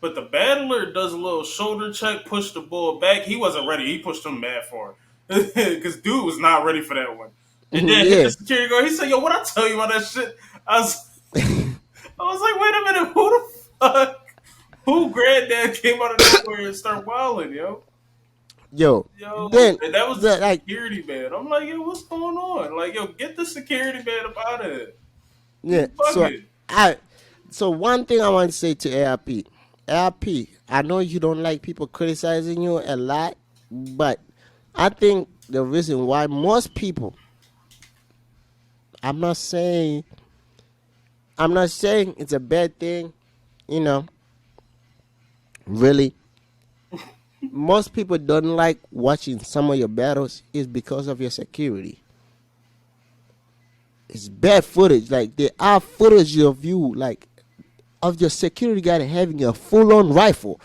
But the battler does a little shoulder check, push the bull back. He wasn't ready. He pushed him mad far because dude was not ready for that one. And then hit the yeah. security guard. He said, "Yo, what I tell you about that shit?" I was, I was like, "Wait a minute, who the fuck? Who granddad came out of nowhere and started wilding, yo?" Yo, Yo, then and that was the the like security man. I'm like, yo, what's going on? Like, yo, get the security man up out of here. yeah. He's bugging. I so one thing I want to say to ARP, I know you don't like people criticizing you a lot, but I think the reason why most people, I'm not saying, it's a bad thing, you know, really, most people don't like watching some of your battles is because of your security. It's bad footage. Like there are footage of you, like of your security guard having a full on rifle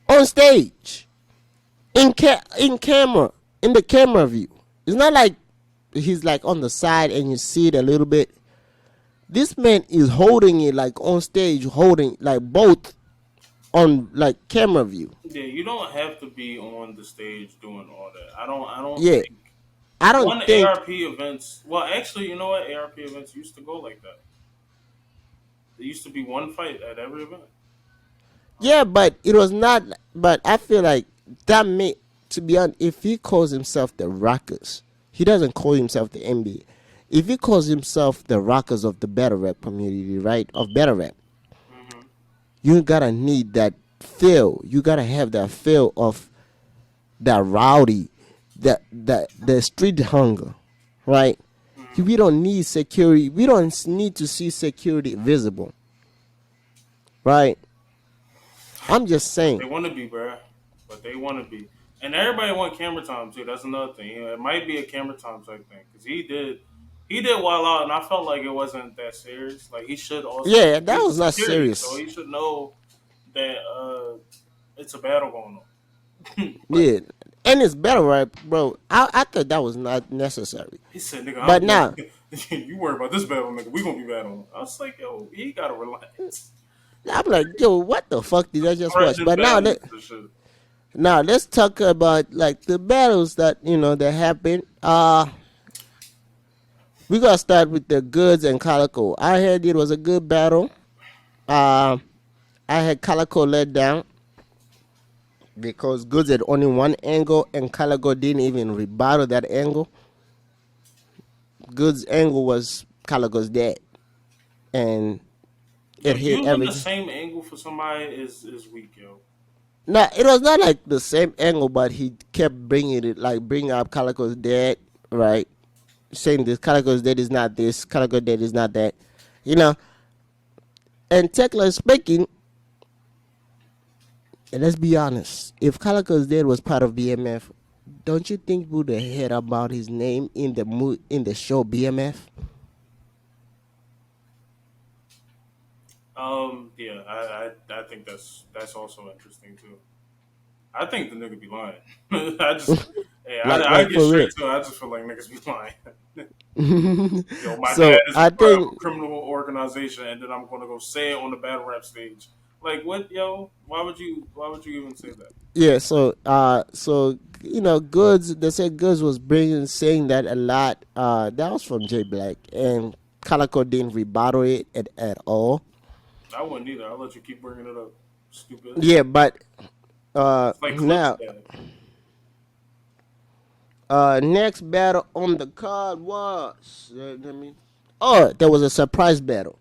on stage in camera, in the camera view. It's not like he's like on the side and you see it a little bit. This man is holding it like on stage, holding like both on like camera view. Yeah, you don't have to be on the stage doing all that. I don't Yeah, think I don't one think. ARP events. Well, actually, you know what? ARP events used to go like that. There used to be one fight at every event. Yeah, but it was not. But I feel like that may, to be honest, if he calls himself the Rockers, he doesn't call himself the NBA. If he calls himself the Rockers of the battle rap community, right, of battle rap, Hmm. you gotta need that feel. You gotta have that feel of that rowdy, that the street hunger, right? Hmm. We don't need security. We don't need to see security visible, right? I'm just They saying. want to be, bruh. But they want to be. And everybody want camera time too. That's another thing. You know, it might be a camera time type thing because he did wild out, and I felt like it wasn't that serious. Like he should also. Yeah, that He's was not security, so serious. he should know that it's a battle going on. Like Yeah, and it's better, right, bro? I thought that was not necessary, he said, "Nigga, but now you worry about this battle, nigga. We gonna be battling." I was like, "Yo, he gotta relax." I'm like, yo, what the fuck did I just watch? Threatening But now battles and shit. let's talk about like the battles that that happened. We gotta start with the Goods and Calico. I heard it was a good battle. Uh, I had Calico let down because Goods had only one angle and Calico didn't even rebuttal that angle. Goods' angle was Calico's dead, and Yo, it hit using the everything. same angle for somebody is weak, yo. No, it was not like the same angle, but he kept bringing it, like bringing up Calico's dad, right? Saying this Calico's dad is not this, Calico's dad is not that, you know. And technically speaking, and let's be honest, if Calico's dad was part of BMF, don't you think we would have heard about his name in the in the show BMF? Yeah, I think that's also interesting too. I think the nigga be lying. I just, hey, I Like get for real. straight to it. I just feel like niggas be lying. Yo, my dad So is I part of think a criminal organization, and then I'm gonna go say it on the battle rap stage. Like, what, yo? Why would you? Why would you even say that? yeah. So you know, Goods. They said Goods was bringing saying that a lot. That was from J Black, and Calico didn't rebuttal it at all. I wouldn't either. I'll let you keep bringing it up. Stupid. Yeah, but It's like Clip's now dad. next battle on the card was oh, there was a surprise battle.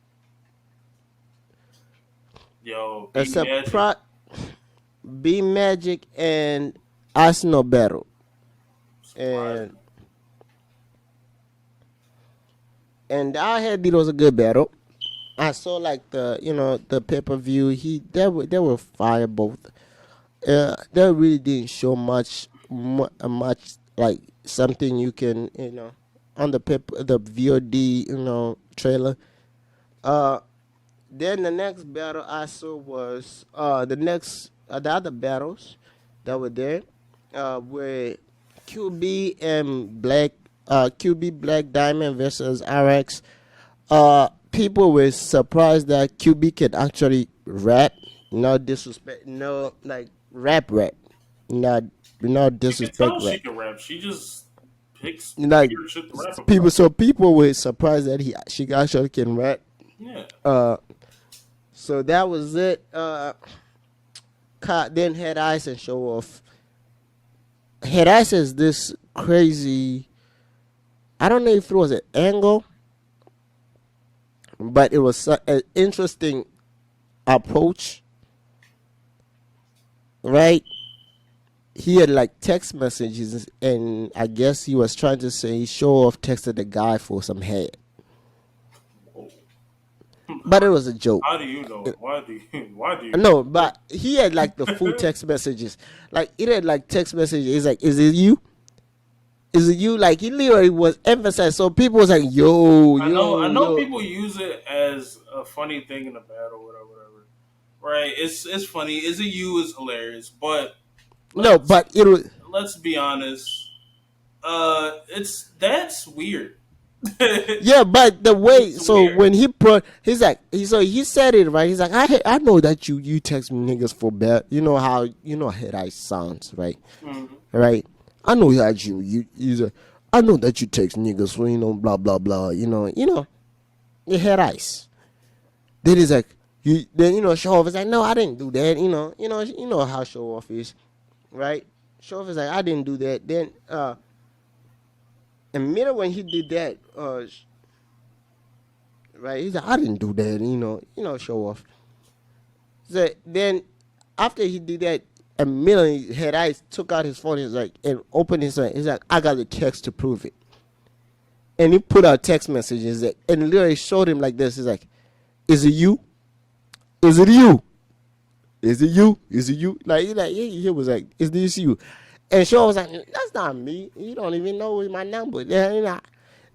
Yo, A B Magic. surprise B Magic and Arsenal battle. Surprising. And I had it was a good battle. I saw like the the pay per view. They were fire both. They really didn't show much like something you can on the VOD trailer. Uh, then the next battle I saw was the other battles that were there, were QB and QB Black Diamond versus RX. People were surprised that QB could actually rap. No disrespect, no like rap, not You can disrespect tell she rap. can rap. She just picks Like weird shit to rap people, about. so people were surprised that she actually can rap. Yeah. Uh, so that was it. Then Head Ice and Show Off. Head Ice is this crazy. I don't know if it was an angle, but it was an interesting approach, right? He had like text messages, and I guess he was trying to say Show Off texted the guy for some head, Whoa. but it was a joke. How do you know it? Why do you? Why do you? No, but he had like the full text messages. Like it had like text messages. He's like, "Is it you? Is it you?" Like he literally was emphasized. So people was like, "Yo, I know. I yo, know. yo." People use it as a funny thing in a battle, whatever, whatever. Right? It's funny. Is it you? Is hilarious. But No, let's but it was. let's be honest. It's that's weird. it's Yeah, but the way, so weird. when he's like, so he said it right. He's like, I know that you text me niggas for bad. You know how Head Ice sounds, right? Mhm. Right. I know that he's like, I know that you text niggas for blah blah blah. You Head Ice. Then he's like, Show Off is like, no, I didn't do that. You know how Show Off is, right? Show Off is like, I didn't do that. Then and middle when he did that, right? He's like, I didn't do that, Show Off. So then after he did that, immediately Head Ice took out his phone. He's like, and opened his phone. He's like, I got the text to prove it. And he put out text messages and literally showed him like this. He's like, is it you? Is it you? Is it you? Is it you? Like he was like, is this you? And Shaw was like, that's not me. You don't even know my number. And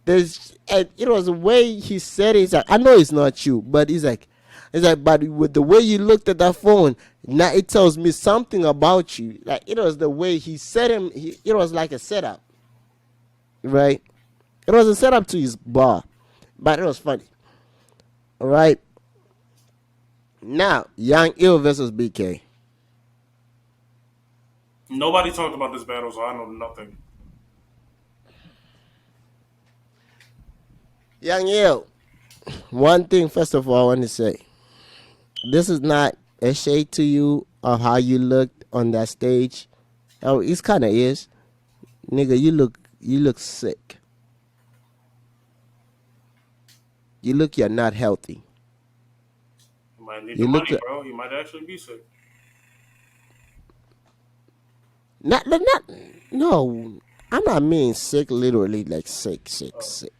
it was the way he said it. He's like, I know it's not you, but but with the way you looked at that phone, now it tells me something about you. Like it was the way he said him. It was like a setup, right? It was a setup to his bar, but it was funny. All right. Now, Young Ill versus BK. Nobody talked about this battle, so I know nothing. Young Ill. One thing, first of all, I want to say this is not a shade to you of how you looked on that stage. Oh, it's kind of is, nigga. You look sick. You're not healthy. You might need the You look money, bro. You might actually be sick. Not. No, I'm not mean sick. Literally, like sick.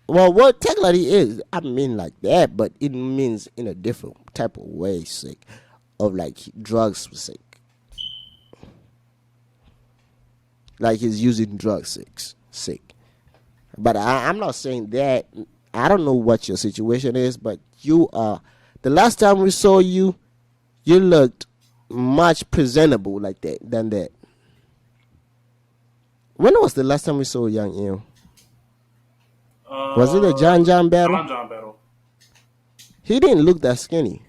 Well, what technically is, I mean like that, but it means in a different type of way. Sick, of like drugs sick. Like he's using drugs sick. But I'm not saying that. I don't know what your situation is, but you are. The last time we saw you, you looked much presentable like that than that. When was the last time we saw Young Ill? Was it a John battle? John battle. He didn't look that skinny.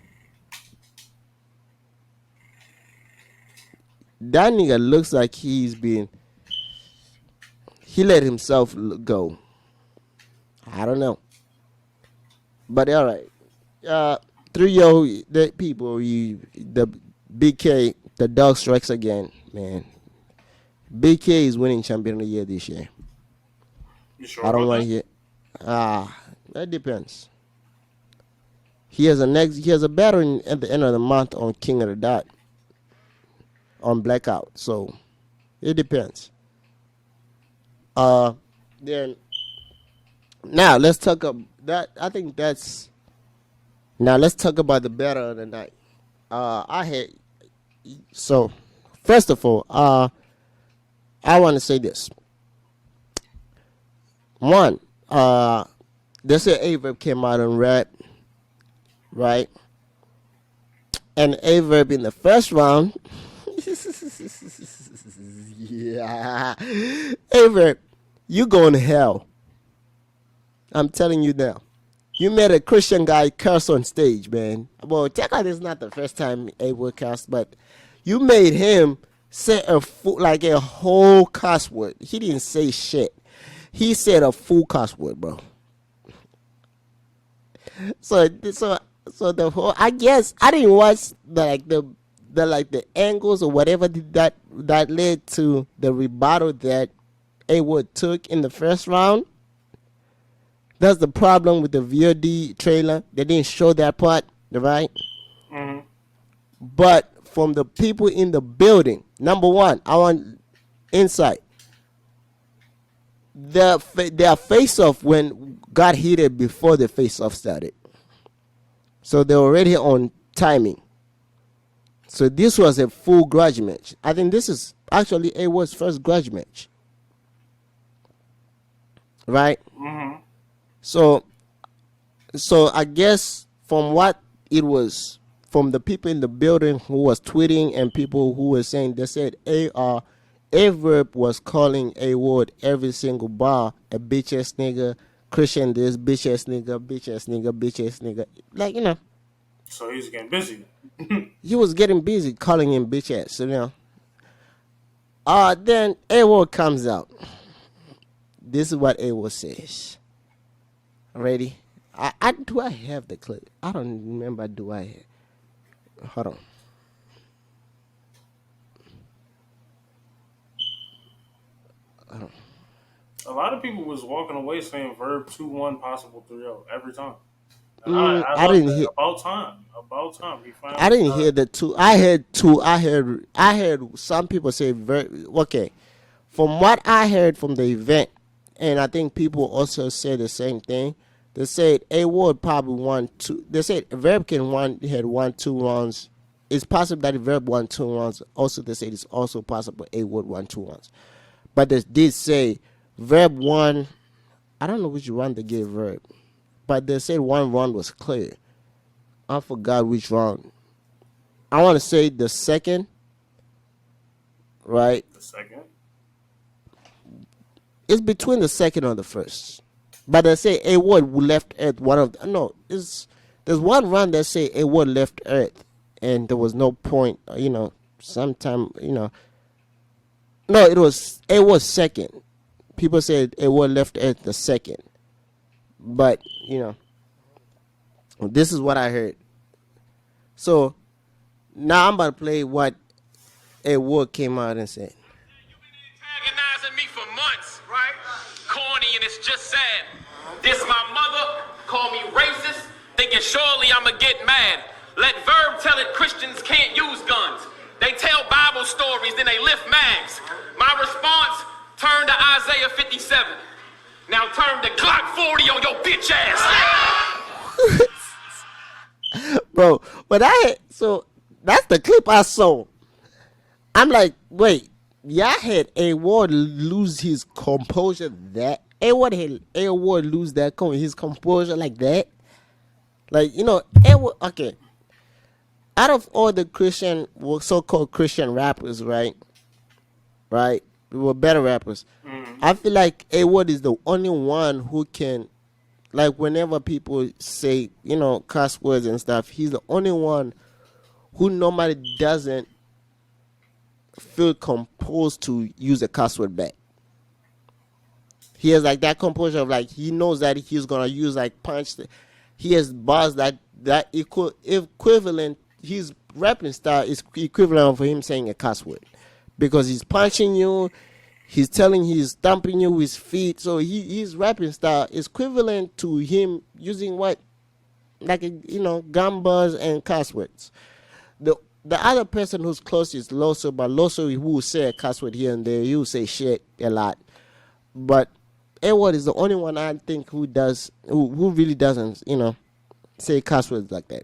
That nigga looks like he let himself go. I don't know. But all right. Through the people, the BK, the dog strikes again, man. BK is winning champion of the year this year. You sure? I don't want to hear. That depends. He has a battle at the end of the month on King of the Dot. On Blackout, so it depends. Then now let's talk about that. I think that's now let's talk about the battle of the night. First of all, I want to say this. One, they said Averb came out and rap, right? And Averb in the first round. Yeah. Averb, you going to hell. I'm telling you now. You made a Christian guy curse on stage, man. Well, technically, it's not the first time Averb cursed, but you made him say a whole cuss word. He didn't say shit. He said a full cuss word, bro. So the whole, I guess I didn't watch the angles or whatever that led to the rebuttal that Awood took in the first round. That's the problem with the VOD trailer. They didn't show that part, right? Mm-hmm. But from the people in the building, number one, I want insight. Their face-off when got heated before the face-off started. So they're already on timing. So this was a full grudge match. I think this is actually Awood's first grudge match. Right? Mm-hmm. So I guess from what it was, from the people in the building who was tweeting and people who were saying, they said Averb was calling Awood every single bar a bitch ass nigga, Christian this, bitch ass nigga, bitch ass nigga, bitch ass nigga. Like, you know. So he's getting busy. He was getting busy calling him bitch ass, you know. Then Awood comes out. This is what Awood says. Ready? Do I have the clip? I don't remember. Do I have? Hold on. A lot of people was walking away saying Verb 2-1 possible 3-0 every time. I didn't hear. About time. We finally I didn't hear the two. I heard two. I heard some people say okay. From what I heard from the event, and I think people also said the same thing. They said Awood probably won two. They said Verb had won 2 rounds. It's possible that Verb won 2 rounds. Also, they said it's also possible Awood won 2 rounds. But they did say Verb won. I don't know which round they gave Verb, but they said 1 round was clear. I forgot which round. I want to say the second, right? The second? It's between the second and the first. But they say Awood left Earth one of the, no, there's one round that say Awood left Earth and there was no point, sometime, no, it was second. People said Awood left Earth the second. But, this is what I heard. So now I'm about to play what Awood came out and said. You've been antagonizing me for months, right? Corny, and it's just sad. This my mother, call me racist, thinking surely I'ma get mad. Let Verb tell it Christians can't use guns. They tell Bible stories, then they lift mags. My response, turn to Isaiah 57. Now turn to Glock 40 on your bitch ass. Bro, but so that's the clip I saw. I'm like, wait, y'all had A Ward lose his composure that A Ward lose his composure like that? Like, you know, A Ward, okay. Out of all the Christian, so-called Christian rappers, right? We were better rappers. I feel like A Ward is the only one who can, like, whenever people say, you know, cuss words and stuff, he's the only one who normally doesn't feel composed to use a cuss word back. He has like that composure of like he knows that he's gonna use like punch. He has bars that equivalent. His rapping style is equivalent for him saying a cuss word because he's punching you. He's stomping you with his feet. So his rapping style is equivalent to him using what, like, you know, gun bars and cuss words. The other person who's close is Loso, but Loso, he will say a cuss word here and there. He will say shit a lot. But A-Ward is the only one I think who really doesn't, you know, say cuss words like that.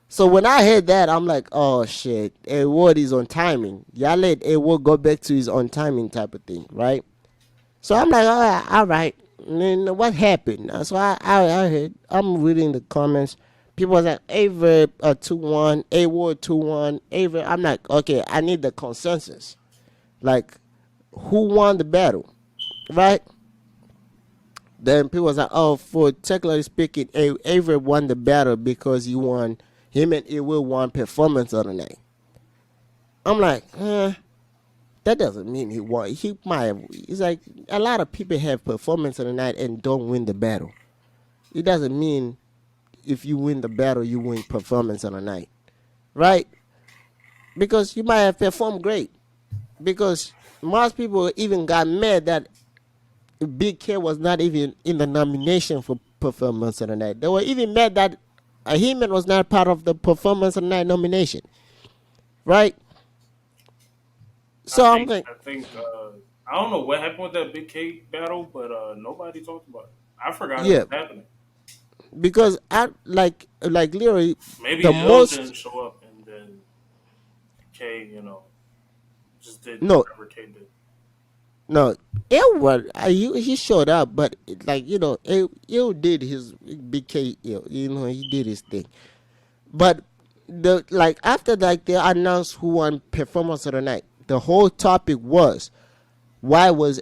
So when I heard that, I'm like, oh shit, A-Ward is on timing. Y'all let A-Ward go back to his on timing type of thing, right? So I'm like, all right. And then what happened? So I heard, I'm reading the comments. People was like, A-Verb 2-1, A-Ward 2-1, A-Verb. I'm like, okay, I need the consensus. Like, who won the battle, right? Then people was like, oh, for technically speaking, A-Verb won the battle because him and A-Will won performance of the night. I'm like, that doesn't mean he won. He might have. It's like a lot of people have performance of the night and don't win the battle. It doesn't mean if you win the battle, you win performance of the night, right? Because you might have performed great. Because most people even got mad that Big K was not even in the nomination for performance of the night. They were even mad that Heeman was not part of the performance of the night nomination, right? So I think I don't know what happened with that Big K battle, but nobody talked about it. I forgot it was happening. Because I like literally maybe the most didn't show up and then K, you know, just did whatever K did. No, he showed up, but like, you know, Il did his Big K, you know, he did his thing. But after like they announced who won performance of the night, the whole topic was why was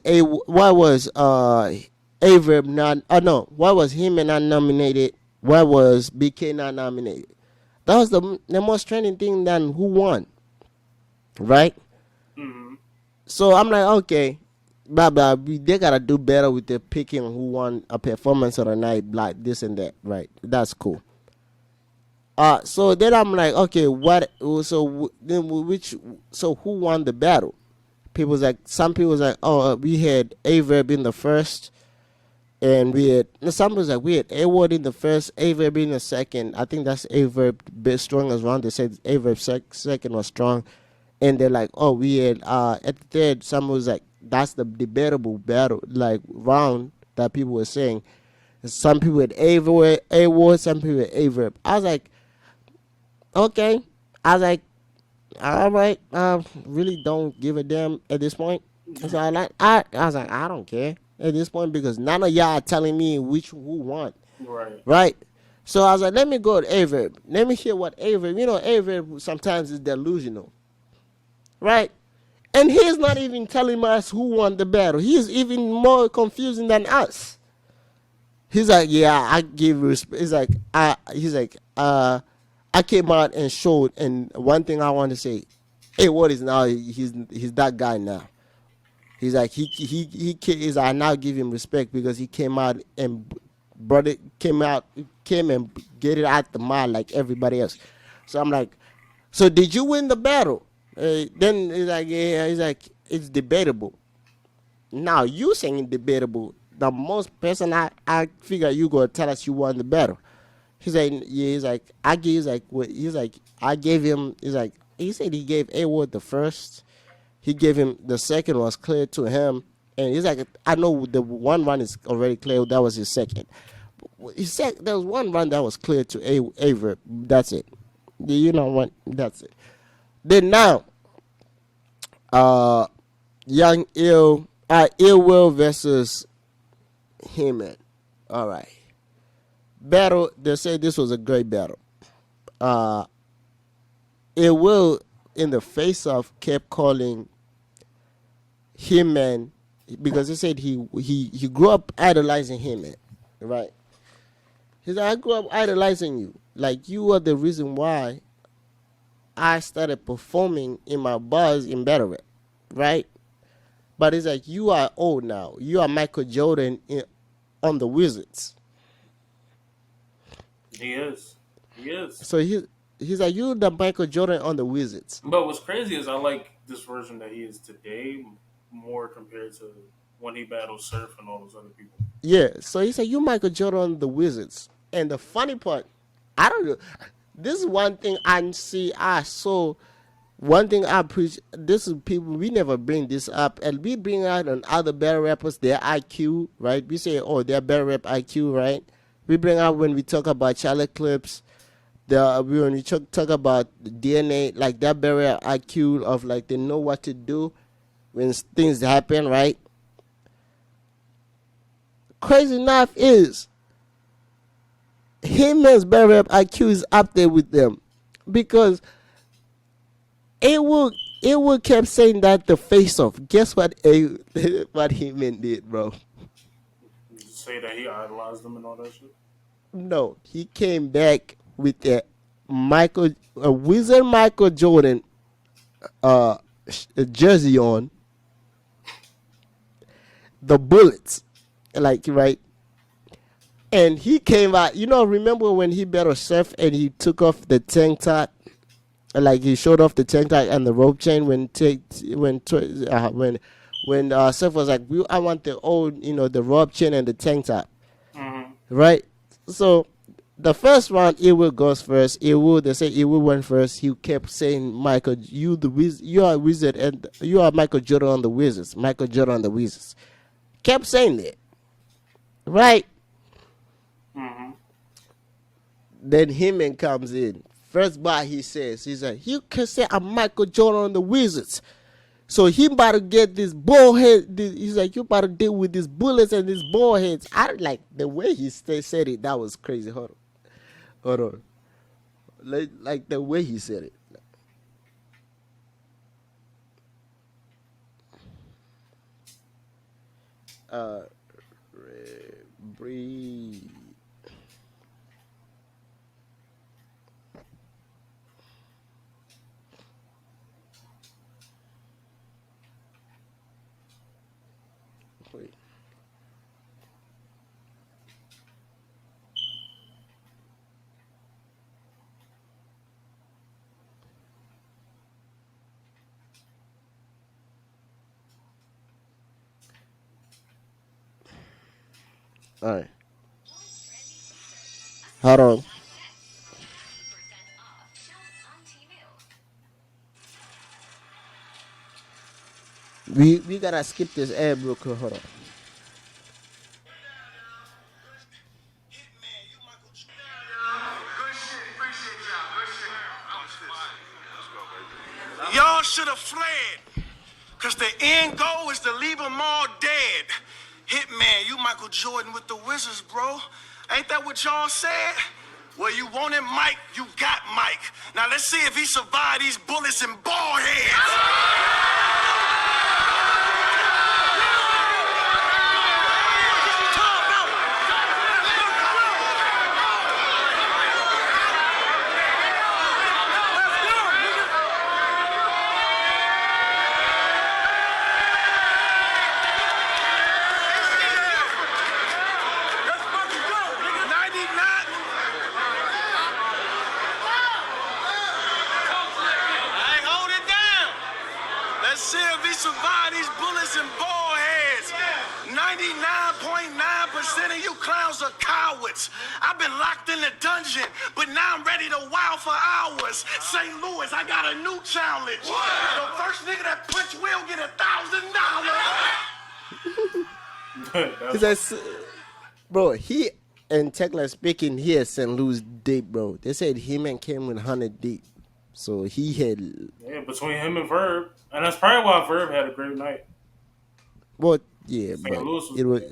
A-Verb not? No, why was him not nominated? Why was BK not nominated? That was the most trending thing than who won, right? Mm-hmm. So I'm like, okay. Blah blah. They gotta do better with the picking who won a performance of the night, like this and that, right? That's cool. So then I'm like, okay, what? So who won the battle? Some people was like, oh, we had A-Verb in the first, and some people was like we had A-Ward in the first, A-Verb in the second. I think that's A-Verb bit strong as round. They said A-Verb second was strong, and they're like, oh, we had at the third. Someone was like, that's the debatable battle, like round that people were saying. Some people had A-Ward, some people had A-Verb. I was like, okay. I was like, all right. Really don't give a damn at this point. So I was like, I don't care at this point because none of y'all are telling me who won. Right. So I was like, let me go to A-Verb. Let me hear what A-Verb. You know, A-Verb sometimes is delusional, right? And he's not even telling us who won the battle. He's even more confusing than us. He's like, yeah, I give respect. I came out and showed, and one thing I want to say, hey, what is now? He's that guy now. He's like I now give him respect because he came out and came and get it out the mouth like everybody else. So I'm like, so did you win the battle? Then he's like, yeah, he's like, it's debatable. Now you saying debatable. The most person I figure you gonna tell us you won the battle. He's like, yeah, I gave him, he's like, he said he gave A Ward the first. He gave him the second was clear to him, and he's like, I know the one run is already clear. That was his second. He said there was one run that was clear to Aver. That's it. You know what? That's it. Then now, Young Ill Will versus Heyman. All right. Battle. They say this was a great battle. Ill Will in the face-off kept calling Heyman because he said he grew up idolizing Heyman, right? He said, I grew up idolizing you. Like, you are the reason why I started performing in my bars in battlerap, right? But it's like, you are old now. You are Michael Jordan on the Wizards. He is. He is. So he's like, you're the Michael Jordan on the Wizards. But what's crazy is I like this version that he is today more compared to when he battled Surf and all those other people. Yeah, so he said, you Michael Jordan on the Wizards. And the funny part, I don't know. This is one thing I saw. One thing I preach, this is people, we never bring this up. And we bring out on other battle rappers, their IQ, right? We say, oh, they're battle rap IQ, right? We bring out when we talk about Charlotte Clips, when we talk about DNA, like that battle rap IQ of like they know what to do when things happen, right? Crazy enough is, Heyman's battle rap IQ is up there with them because it will kept saying that the face off. Guess what? What Heyman did, bro? You say that he idolized them and all that shit. No, he came back with a Wizard Michael Jordan jersey on, the bullets, like, right. And he came out, remember when he battled Seth and he took off the tank top? Like he showed off the tank top and the rope chain when Seth was like, I want the old, the rope chain and the tank top. Mm-hmm. Right? So the first round, Iwo goes first. They say Iwo went first. He kept saying, Michael, you are a wizard and you are Michael Jordan on the Wizards. Michael Jordan on the Wizards. Kept saying that. Right? Mm-hmm. Then Heyman comes in. First bar he's like, you can say I'm Michael Jordan on the Wizards. So he about to get this ball head. He's like, you about to deal with these bullets and these ball heads. I like the way he said it. That was crazy. Hold on. Like the way he said it. Breathe. Wait. All right. Hold on. We gotta skip this ad real quick. Hold on. Y'all should have fled, because the end goal is to leave them all dead. Hitman, you Michael Jordan with the Wizards, bro. Ain't that what y'all said? Well, you wanted Mike, you got Mike. Now let's see if he survived these bullets and ball heads. Survive these bullets and ball heads. 99.9% of you clowns are cowards. I've been locked in the dungeon, but now I'm ready to wow for hours. St. Louis, I got a new challenge. The first nigga that punch Will get $1,000. He says, bro, he and technically speaking, he had St. Louis deep, bro. They said He-Man came with 100 deep, so he had. Yeah, between him and Verb, and that's probably why Verb had a great night. Well, yeah, St. but Louis was it was.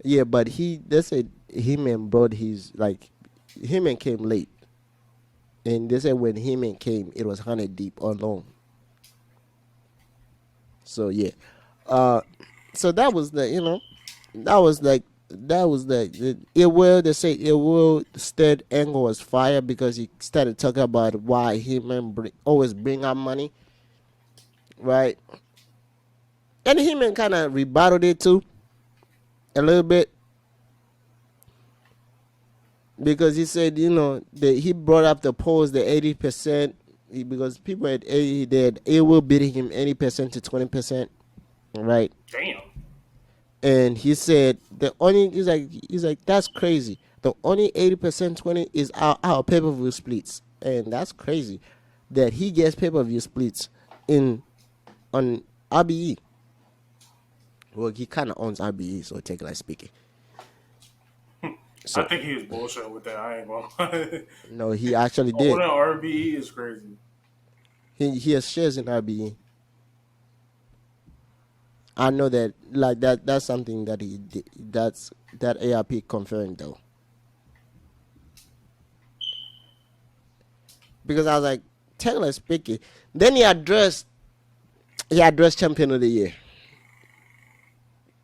Yeah, but they said He-Man brought his He-Man came late, and they said when He-Man came, it was 100 deep alone. So yeah, so that was it will. They say it will. Stead Angle was fired because he started talking about why He-Man always bring up money, right? And He-Man kind of rebutted it too, a little bit, because he said, that he brought up the polls, the 80%, because people at 80 that it will beat him 80% to 20%, right? damn. And he said he's like that's crazy. The only 80% 20 is our pay-per-view splits, and that's crazy that he gets pay-per-view splits on RBE. Well, he kind of owns RBE, so technically speaking. So, I think he was bullshitting with that. I ain't gonna lie. no, he actually did. Owning RBE is crazy. He has shares in RBE. I know that, that's something that he did. That ARP confirmed though. Because I was like, technically speaking, then he addressed Champion of the Year.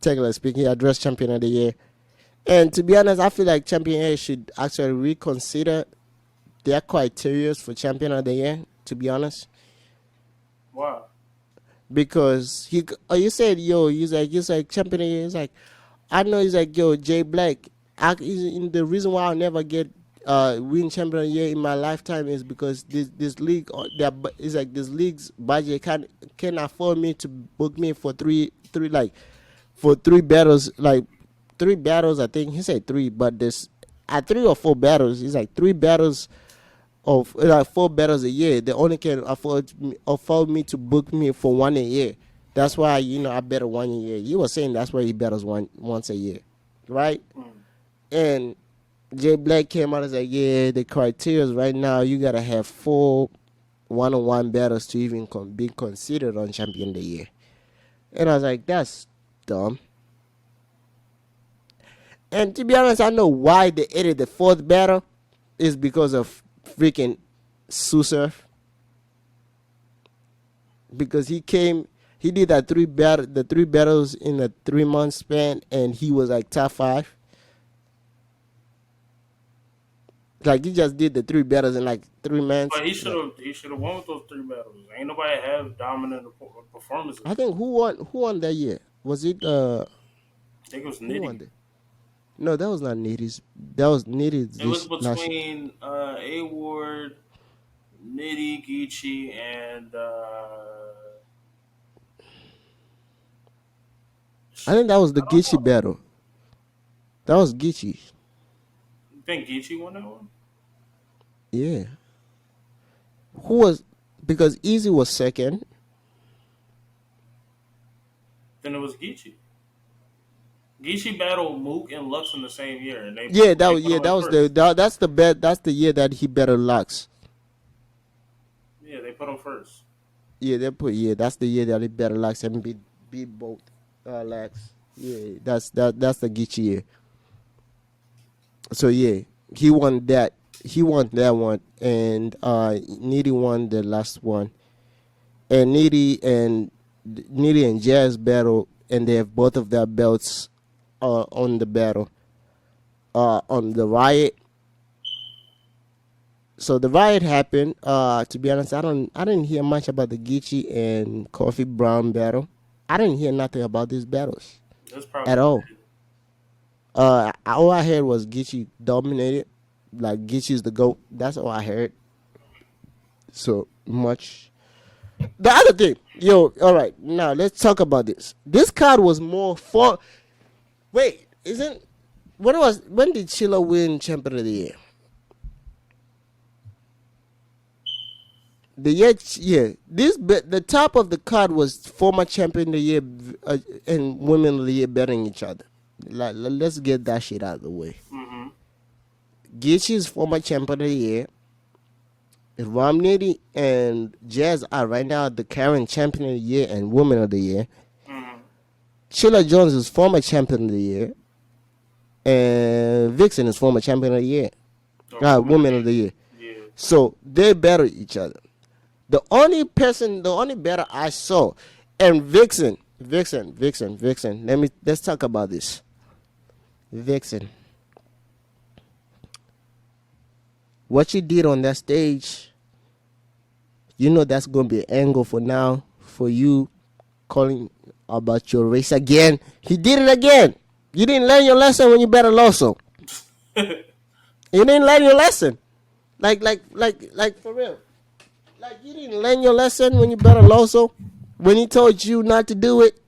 Technically speaking, he addressed Champion of the Year. And to be honest, I feel like Champion of the Year should actually reconsider their criteria for Champion of the Year, to be honest. Wow. Because you said, he's like Champion of the Year. He's like, I know, he's like, Jay Black, the reason why I'll never get win Champion of the Year in my lifetime is because this league, it's like this league's budget can afford me to book me for three battles, like 3 battles. I think he said 3, but there's 3 or 4 battles. It's like 3 battles of 4 battles a year. They only can afford me to book me for 1 a year. That's why I bet 1 a year. You were saying that's why he battles once a year, right? And Jay Black came out and said, yeah, the criteria right now, you gotta have 4 one-on-one battles to even be considered on Champion of the Year. And I was like, that's dumb. And to be honest, I know why they added the 4th battle is because of freaking Susurf. Because he did that 3 battles in a 3-month span, and he was like top 5. Like, he just did the 3 battles in like 3 months. But he should have won with those 3 battles. Ain't nobody have dominant performances. I think who won that year? Was it I think it was who won Nitty. that? No, that was not Nitty's. That was Nitty's. It was between A Ward, Nitty, Geechee, and I think that was the Geechee battle. That was Geechee. You think Geechee won that one? Yeah. Who was, because Easy was second. Then it was Geechee. Geechee battled Mook and Lux in the same year, and That's the year that he battled Lux. Yeah, they put him first. That's the year that he battled Lux and beat both Lux. Yeah, that's the Geechee year. So yeah, he won that. He won that one, and Nitty won the last one. And Nitty and Jazz battle, and they have both of their belts on the battle, on the Riot. So the Riot happened. To be honest, I didn't hear much about the Geechee and Coffee Brown battle. I didn't hear nothing about these battles at all. All I heard was Geechee dominated. Like, Geechee's the GOAT. That's all I heard. So much. The other thing, yo, all right, now let's talk about this. This card was more for. Wait, isn't when did Chilla win Champion of the Year? The top of the card was former Champion of the Year and Women of the Year betting each other. Let's get that shit out of the way. Mm-hmm. Gaethje's former Champion of the Year. Romney and Jazz are right now the current Champion of the Year and Woman of the Year. Mm-hmm. Chilla Jones is former Champion of the Year, and Vixen is former Champion of the Year, Woman of the Year. Yeah. So they battle each other. The only battle I saw, and Vixen. Let's talk about this. Vixen. What you did on that stage, you know that's going to be an angle for now for you calling about your race again. He did it again. You didn't learn your lesson when you bet a Loso. You didn't learn your lesson. Like for real. Like you didn't learn your lesson when you bet a Loso. When he told you not to do it.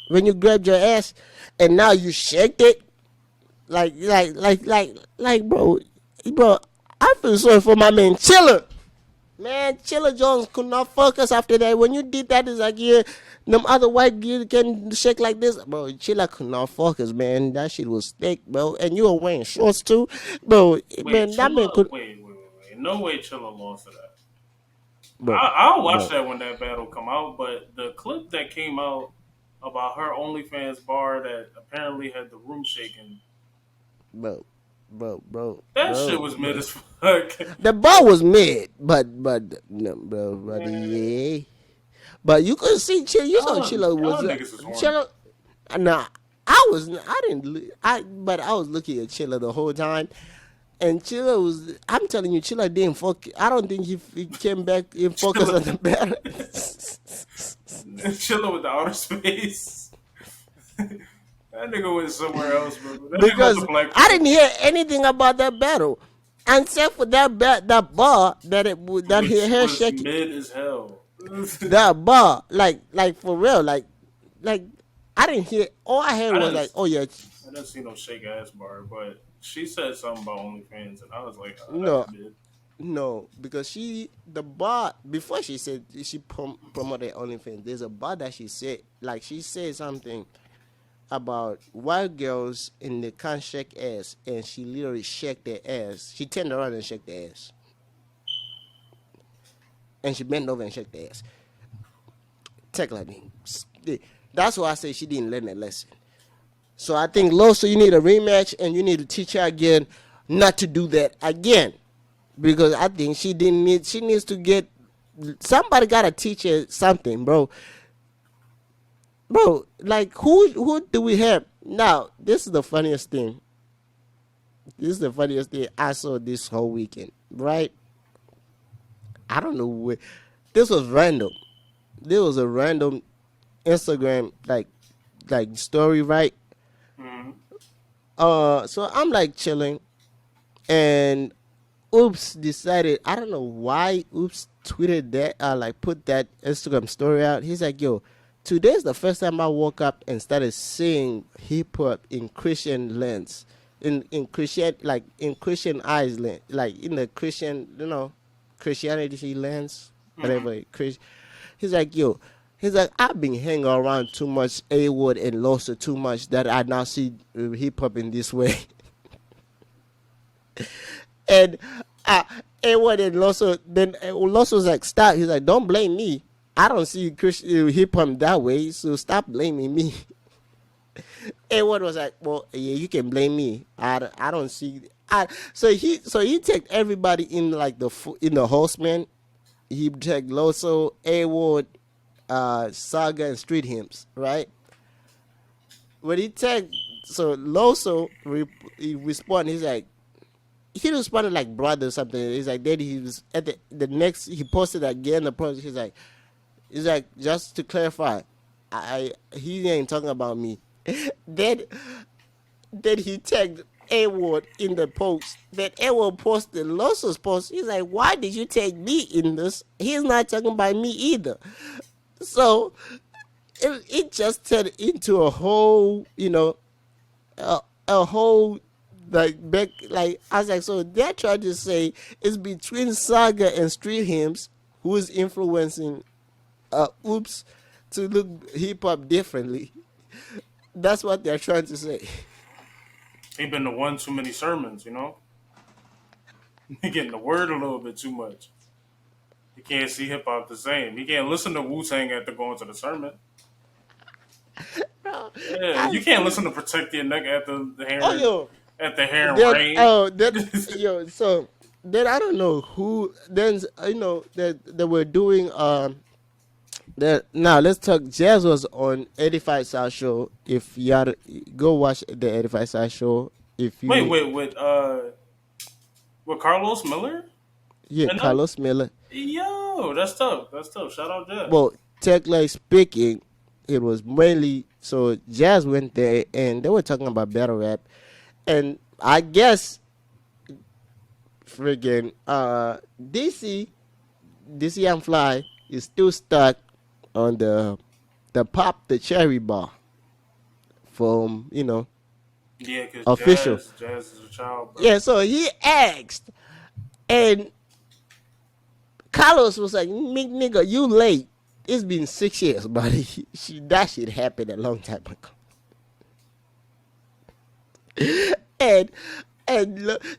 When you grabbed your ass. And now you shaked it. Like, bro, I feel sorry for my man Chilla. Man, Chilla Jones could not focus after that. When you did that, it's like, yeah, them other white girls can shake like this. Bro, Chilla could not focus, man. That shit was thick, bro. And you were wearing shorts, too. Bro, Wait, man, that man could... Wait. No way Chilla lost to that. Bro, I'll watch that when that battle come out, but the clip that came out about her OnlyFans bar that apparently had the room shaking. Bro. That shit was mid as fuck. The bar was mid, but no, bro, yeah. But you could see Chilla. You saw Chilla was Chilla. Nah, but I was looking at Chilla the whole time, and Chilla was. I'm telling you, Chilla didn't focus. I don't think he came back and focused on the battle. Chilla with the outer space. That nigga went somewhere else, bro. Because I didn't hear anything about that battle, except for that bar that he had shaking. Mid as hell. That bar, like for real, like I didn't hear. All I heard was like, oh yeah. I didn't see no shake ass bar, but she said something about OnlyFans, and I was like, no, because the bar before she said she promoted OnlyFans. There's a bar that she said something about white girls and they can't shake ass, and she literally shook their ass. She turned around and shook their ass, and she bent over and shook their ass. Tech lightning. That's why I say she didn't learn that lesson. So I think Loso, you need a rematch, and you need to teach her again not to do that again, because I think she needs to get somebody gotta teach her something, bro. Bro, like who do we have now? This is the funniest thing. I saw this whole weekend, right? I don't know where. This was random. There was a random Instagram like story, right? Mm-hmm. So I'm like chilling, and Oops decided, I don't know why Oops tweeted that, put that Instagram story out. He's like, yo, today's the first time I woke up and started seeing hip hop in Christian lens, in Christian eyes, like in the Christian, Christianity lens, whatever. He's like, yo, I've been hanging around too much A-Word and Loso too much that I now see hip hop in this way. And A-Word and Loso, then Loso's like, stop. He's like, don't blame me. I don't see Christian hip hop that way, so stop blaming me. A-Word was like, well, yeah, you can blame me. I don't see. So he took everybody in in the Horseman. He took Loso, A-Word, Saga, and Street Hymns, right? When he tagged, so Loso he responded. He's like, he responded like brother or something. He's like, then he was at the next. He posted again the post. He's like, just to clarify, he ain't talking about me. Then he tagged A-Ward in the post. Then A-Ward posted Loso's post. He's like, why did you take me in this? He's not talking about me either. So it just turned into a whole, a whole back. Like I was like, so they're trying to say it's between Saga and Street Hymns who is influencing Oops to look hip hop differently. That's what they're trying to say. He been to one too many sermons, He getting the word a little bit too much. He can't see hip hop the same. He can't listen to Wu-Tang after going to the sermon. Yeah, you can't listen to Protect Your Neck after the hearing rain. So then I don't know who. Then that they were doing. That now let's talk. Jazz was on 85 South Show. If you had go watch the 85 South Show. If you with Carlos Miller. Yeah, Carlos Miller. Yo, that's tough. That's tough. Shout out Jazz. Well, technically speaking, it was mainly so Jazz went there and they were talking about battle rap, and I guess friggin' DC and Fly is still stuck on the Pop the Cherry bar from yeah, because official. Jazz is a child. Bro. Yeah, so he asked, and Carlos was like, "Nigga, you late. It's been 6 years, buddy. That shit happened a long time ago." And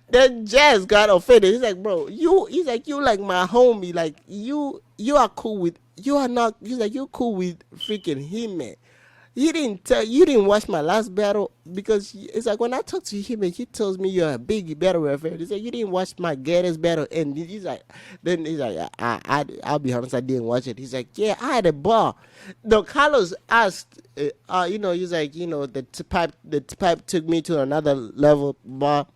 then Jazz got offended. He's like, "Bro, you like my homie. Like you are cool with you are not. He's like you cool with freaking him, man. You didn't watch my last battle because it's like when I talk to him and he tells me you're a big battle rap fan. He's like you didn't watch my greatest battle, and he's like, I'll be honest, I didn't watch it. He's like, yeah, I had a bar. No, Carlos asked, he's like, the pipe took me to another level bar.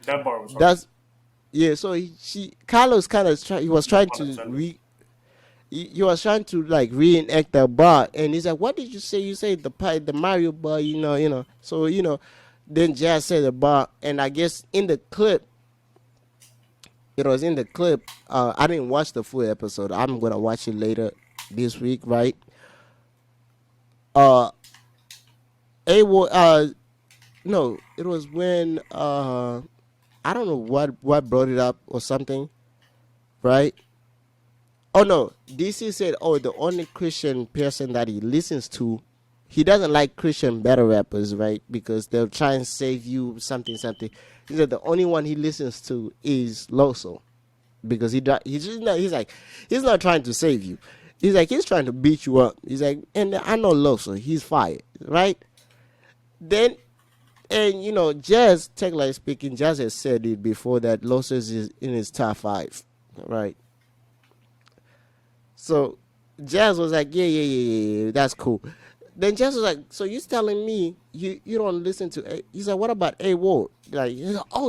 That bar was hard. So Carlos kind of he was trying to he was trying to like reenact the bar, and he's like, "What did you say? You say the Mario bar, So then Jazz said the bar, and I guess in the clip, it was in the clip. I didn't watch the full episode. I'm gonna watch it later this week, right? No, it was when I don't know what brought it up or something, right? Oh no, DC said, the only Christian person that he listens to, he doesn't like Christian battle rappers, right? Because they'll try and save you something. He said the only one he listens to is Loso, because he's not trying to save you. He's like he's trying to beat you up. He's like, and I know Loso, he's fired, right? Then, and Jazz, technically speaking, Jazz has said it before that Loso is in his top 5, right? So Jazz was like, yeah, that's cool. Then Jazz was like, so you're telling me you don't listen to A? He's like, what about A-Ward? Like,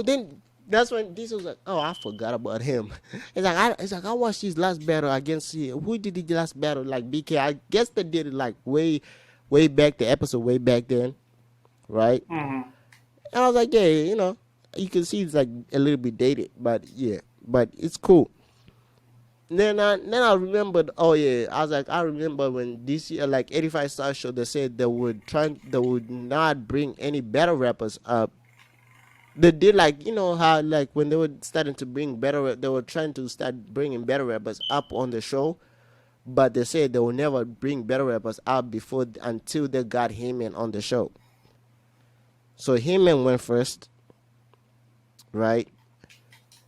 then that's when this was like, I forgot about him. It's like I watched his last battle against who did the last battle? Like BK. I guess they did it like way back, the episode way back then, right? Mm-hmm. And I was like, yeah, you can see it's like a little bit dated, but it's cool. Then I remembered. I was like, I remember when this year, like 85 Star Show, they said they would not bring any battle rappers up. They did how like when they were starting to bring they were trying to start bringing battle rappers up on the show, but they said they will never bring battle rappers up until they got Heyman on the show. So Heyman went first, right?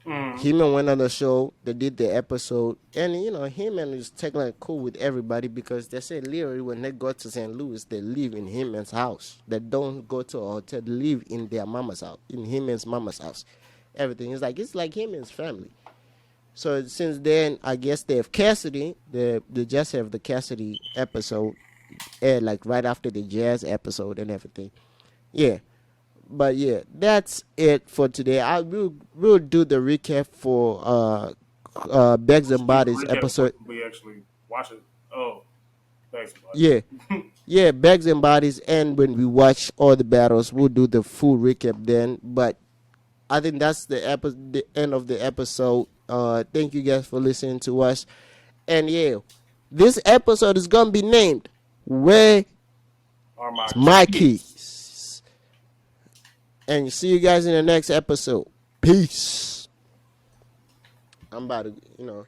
Heyman went on the show. They did the episode, and Heyman is technically cool with everybody because they say literally when they go to St. Louis, they live in Heyman's house. They don't go to a hotel. They live in their mama's house, in Heyman's mama's house. Everything is like it's like Heyman's family. So since then, I guess they have Cassidy. They just have the Cassidy episode, aired like right after the Jazz episode and everything. Yeah. But yeah, that's it for today. We'll do the recap for Bags and Bodies episode. We actually watch it. Oh, Bags and Bodies. Yeah. yeah, bags and bodies. And when we watch all the battles, we'll do the full recap then. But I think that's the end of the episode. Thank you guys for listening to us. And yeah, this episode is gonna be named "Where Are My Keys?" And see you guys in the next episode. Peace. I'm about to,